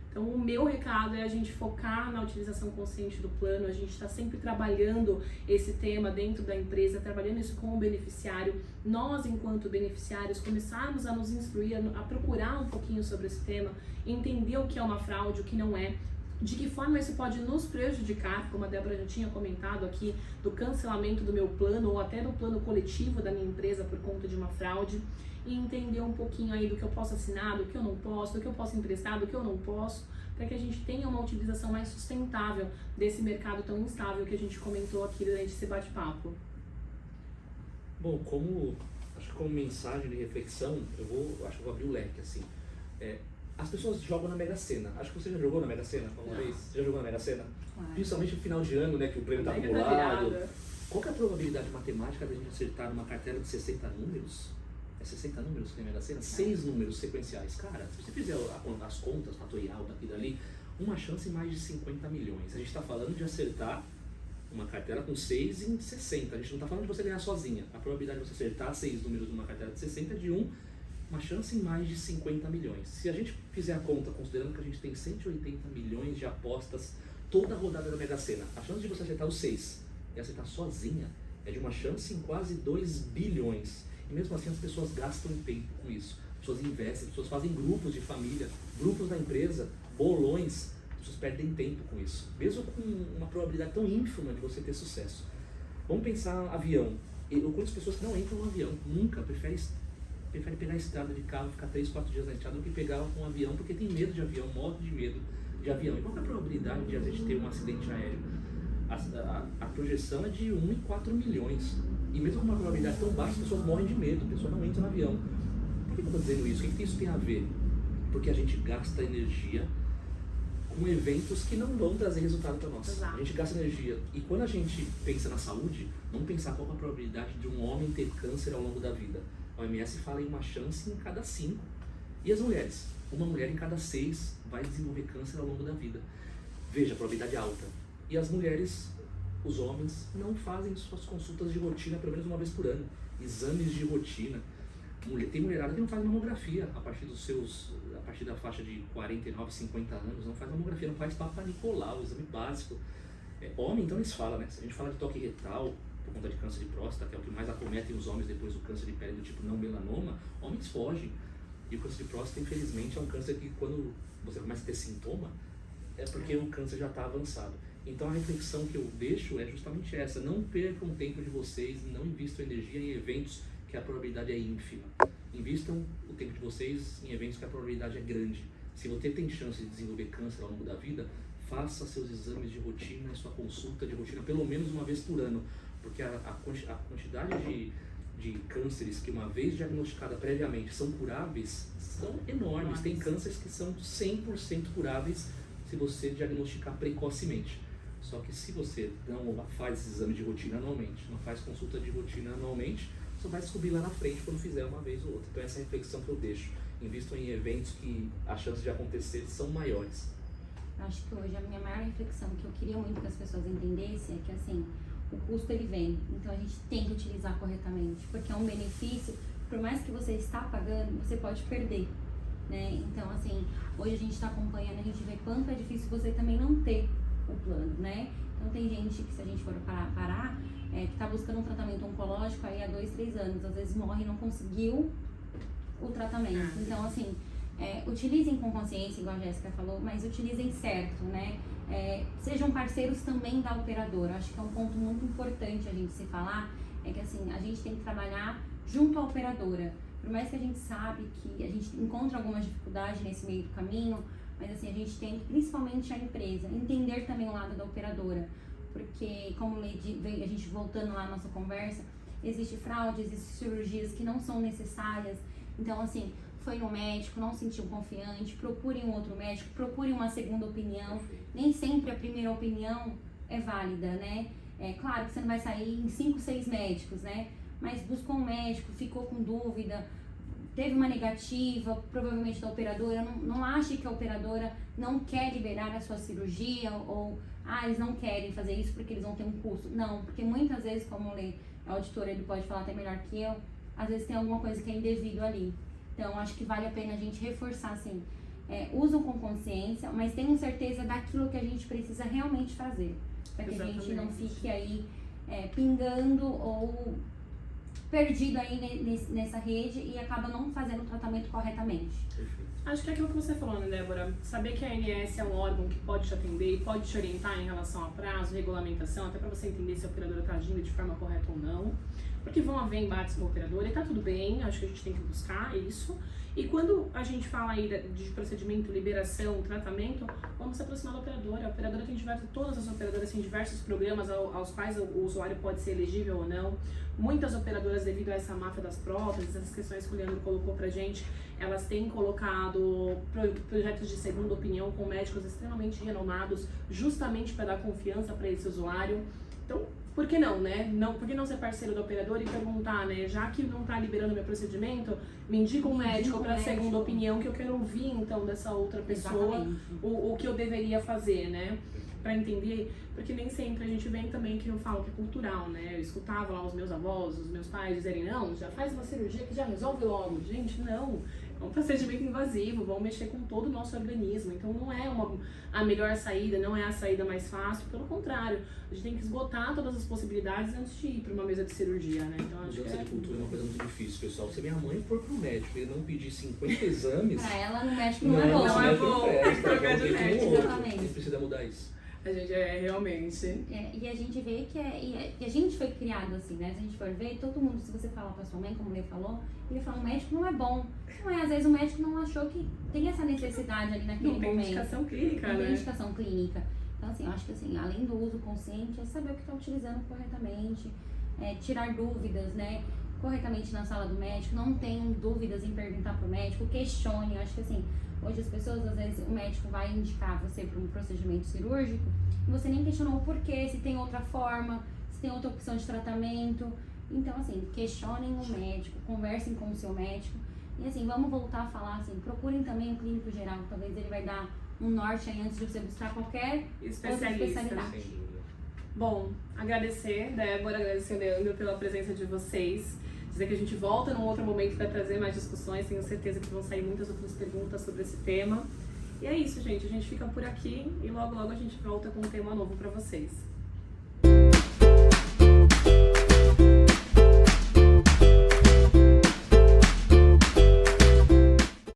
Então, o meu recado é a gente focar na utilização consciente do plano, a gente está sempre trabalhando esse tema dentro da empresa, trabalhando isso com o beneficiário. Nós, enquanto beneficiários, começarmos a nos instruir, a procurar um pouquinho sobre esse tema, entender o que é uma fraude, o que não é, de que forma isso pode nos prejudicar, como a Débora já tinha comentado aqui, do cancelamento do meu plano ou até do plano coletivo da minha empresa por conta de uma fraude, e entender um pouquinho aí do que eu posso assinar, do que eu não posso, do que eu posso emprestar, do que eu não posso, para que a gente tenha uma utilização mais sustentável desse mercado tão instável que a gente comentou aqui durante esse bate-papo. Bom, acho que como mensagem de reflexão, acho que eu vou abrir o leque, assim. As pessoas jogam na Mega Sena. Acho que você já jogou na Mega Sena alguma vez? Você já jogou na Mega Sena? Claro. Principalmente no final de ano, né, que o prêmio está acumulado. Qual que é a probabilidade matemática de a gente acertar numa cartela de 60 números? 60 números que tem Mega Sena? 6 números sequenciais. Cara, se você fizer as contas, fatorial daqui e dali, uma chance em mais de 50 milhões. A gente está falando de acertar uma cartela com 6 em 60. A gente não está falando de você ganhar sozinha. A probabilidade de você acertar 6 números numa cartela de 60 é de uma chance em mais de 50 milhões. Se a gente fizer a conta, considerando que a gente tem 180 milhões de apostas toda a rodada da Mega Sena, a chance de você acertar os 6 e acertar sozinha é de uma chance em quase 2 bilhões. E mesmo assim as pessoas gastam tempo com isso. As pessoas investem, as pessoas fazem grupos de família, grupos da empresa, bolões. As pessoas perdem tempo com isso. Mesmo com uma probabilidade tão ínfima de você ter sucesso. Vamos pensar avião. Eu conheço pessoas que não entram no avião, nunca, preferem pegar a estrada de carro, ficar 3, 4 dias na estrada do que pegar um avião, porque tem medo de avião, morre de medo de avião. E qual é a probabilidade de a gente ter um acidente aéreo? a projeção é de 1 em 4 milhões. E mesmo com uma probabilidade tão baixa, as pessoas morrem de medo, a pessoa não entra no avião. Por que eu estou dizendo isso? O que isso tem a ver? Porque a gente gasta energia com eventos que não vão trazer resultado para nós. Exato. A gente gasta energia. E quando a gente pensa na saúde, vamos pensar qual é a probabilidade de um homem ter câncer ao longo da vida. A OMS fala em uma chance em cada 5. E as mulheres? Uma mulher em cada 6 vai desenvolver câncer ao longo da vida. Veja, a probabilidade é alta. E as mulheres, os homens, não fazem suas consultas de rotina pelo menos uma vez por ano. Exames de rotina. Tem mulherada que não faz mamografia a partir da faixa de 49, 50 anos, não faz mamografia, não faz Papa Nicolau, o exame básico. Homem, então eles falam, né? Se a gente fala de toque retal, por conta de câncer de próstata, que é o que mais acometem os homens depois do câncer de pele do tipo não melanoma, homens fogem. E o câncer de próstata, infelizmente, é um câncer que quando você começa a ter sintoma, é porque o câncer já está avançado. Então a reflexão que eu deixo é justamente essa: não percam o tempo de vocês, não invistam energia em eventos que a probabilidade é ínfima. Invistam o tempo de vocês em eventos que a probabilidade é grande. Se você tem chance de desenvolver câncer ao longo da vida, faça seus exames de rotina e sua consulta de rotina pelo menos uma vez por ano, porque a quantidade de cânceres que uma vez diagnosticada previamente são curáveis são enormes. Tem cânceres que são 100% curáveis se você diagnosticar precocemente. Só que se você não faz esse exame de rotina anualmente, não faz consulta de rotina anualmente, você vai descobrir lá na frente quando fizer uma vez ou outra. Então essa é a reflexão que eu deixo. Invistam em eventos que as chances de acontecer são maiores. Acho que hoje a minha maior reflexão que eu queria muito que as pessoas entendessem é que, assim, o custo ele vem, então a gente tem que utilizar corretamente, porque é um benefício, por mais que você está pagando, você pode perder, né? Então, assim, hoje a gente está acompanhando, a gente vê quanto é difícil você também não ter o plano, né? Então tem gente que, se a gente for parar, que está buscando um tratamento oncológico aí há 2, 3 anos, às vezes morre e não conseguiu o tratamento. Então, assim, utilizem com consciência, igual a Jéssica falou, mas utilizem certo, né? Sejam parceiros também da operadora. Acho que é um ponto muito importante a gente se falar, é que, assim, a gente tem que trabalhar junto à operadora. Por mais que a gente sabe que a gente encontra algumas dificuldades nesse meio do caminho, mas, assim, a gente tem que, principalmente a empresa, entender também o lado da operadora. Porque, como a gente voltando lá na nossa conversa, existe fraude, existem cirurgias que não são necessárias. Então, assim, foi no médico, não se sentiu confiante, procurem um outro médico, procurem uma segunda opinião. Nem sempre a primeira opinião é válida, né? É claro que você não vai sair em 5, 6 médicos, né? Mas buscou um médico, ficou com dúvida, teve uma negativa, provavelmente da operadora. Não ache que a operadora não quer liberar a sua cirurgia ou eles não querem fazer isso porque eles vão ter um custo. Não, porque muitas vezes, como o auditor ele pode falar até melhor que eu, às vezes tem alguma coisa que é indevido ali. Então, acho que vale a pena a gente reforçar, assim, usam com consciência, mas tenham certeza daquilo que a gente precisa realmente fazer, para que a gente não fique aí pingando ou perdido aí nessa rede e acaba não fazendo o tratamento corretamente. Acho que é aquilo que você falou, né, Débora? Saber que a ANS é um órgão que pode te atender e pode te orientar em relação a prazo, regulamentação, até para você entender se a operadora está agindo de forma correta ou não. Porque vão haver embates com a operadora e tá tudo bem, acho que a gente tem que buscar isso. E quando a gente fala aí de procedimento, liberação, tratamento, vamos se aproximar da operadora. A operadora tem todas as operadoras têm diversos programas aos quais o usuário pode ser elegível ou não. Muitas operadoras, devido a essa máfia das próteses, essas questões que o Leandro colocou pra gente, elas têm colocado projetos de segunda opinião com médicos extremamente renomados, justamente para dar confiança para esse usuário. Então, por que não, né? Por que não ser parceiro do operador e perguntar, né? Já que não está liberando meu procedimento, me indica um médico para segunda opinião, que eu quero ouvir, então, dessa outra pessoa o que eu deveria fazer, né? Para entender, porque nem sempre a gente vem também, que eu falo que é cultural, né? Eu escutava lá os meus avós, os meus pais dizerem, não, já faz uma cirurgia que já resolve logo. Gente, não. É um procedimento invasivo, vão mexer com todo o nosso organismo, então não é a melhor saída, não é a saída mais fácil, pelo contrário, a gente tem que esgotar todas as possibilidades antes de ir para uma mesa de cirurgia, né? Então acho que mudança de cultura é uma coisa muito difícil, pessoal. Se minha mãe for pro médico e não pedir 50 exames, para ela no médico não é bom. Não é bom, tem que trocar de médico. A gente precisa mudar isso. A gente realmente. E a gente vê que a gente foi criado assim, né? Se a gente for ver, todo mundo, se você falar pra sua mãe, como o Lê falou, ele fala, o médico não é bom. Não é, às vezes o médico não achou que tem essa necessidade ali naquele momento. Não tem indicação clínica, né? Não tem indicação clínica. Então, assim, eu acho que assim, além do uso consciente, é saber o que está utilizando corretamente, tirar dúvidas, né, corretamente na sala do médico, não tenham dúvidas em perguntar para o médico, questione. Eu acho que assim, hoje as pessoas, às vezes, o médico vai indicar você para um procedimento cirúrgico e você nem questionou o porquê, se tem outra forma, se tem outra opção de tratamento. Então, assim, questionem o médico, conversem com o seu médico. E assim, vamos voltar a falar assim, procurem também o clínico geral, talvez ele vai dar um norte aí antes de você buscar qualquer outra especialidade. Sem dúvida. Bom, agradecer, Débora, agradecer, Leandro, pela presença de vocês. Dizer que a gente volta num outro momento para trazer mais discussões, tenho certeza que vão sair muitas outras perguntas sobre esse tema. E é isso, gente, a gente fica por aqui e logo logo a gente volta com um tema novo para vocês.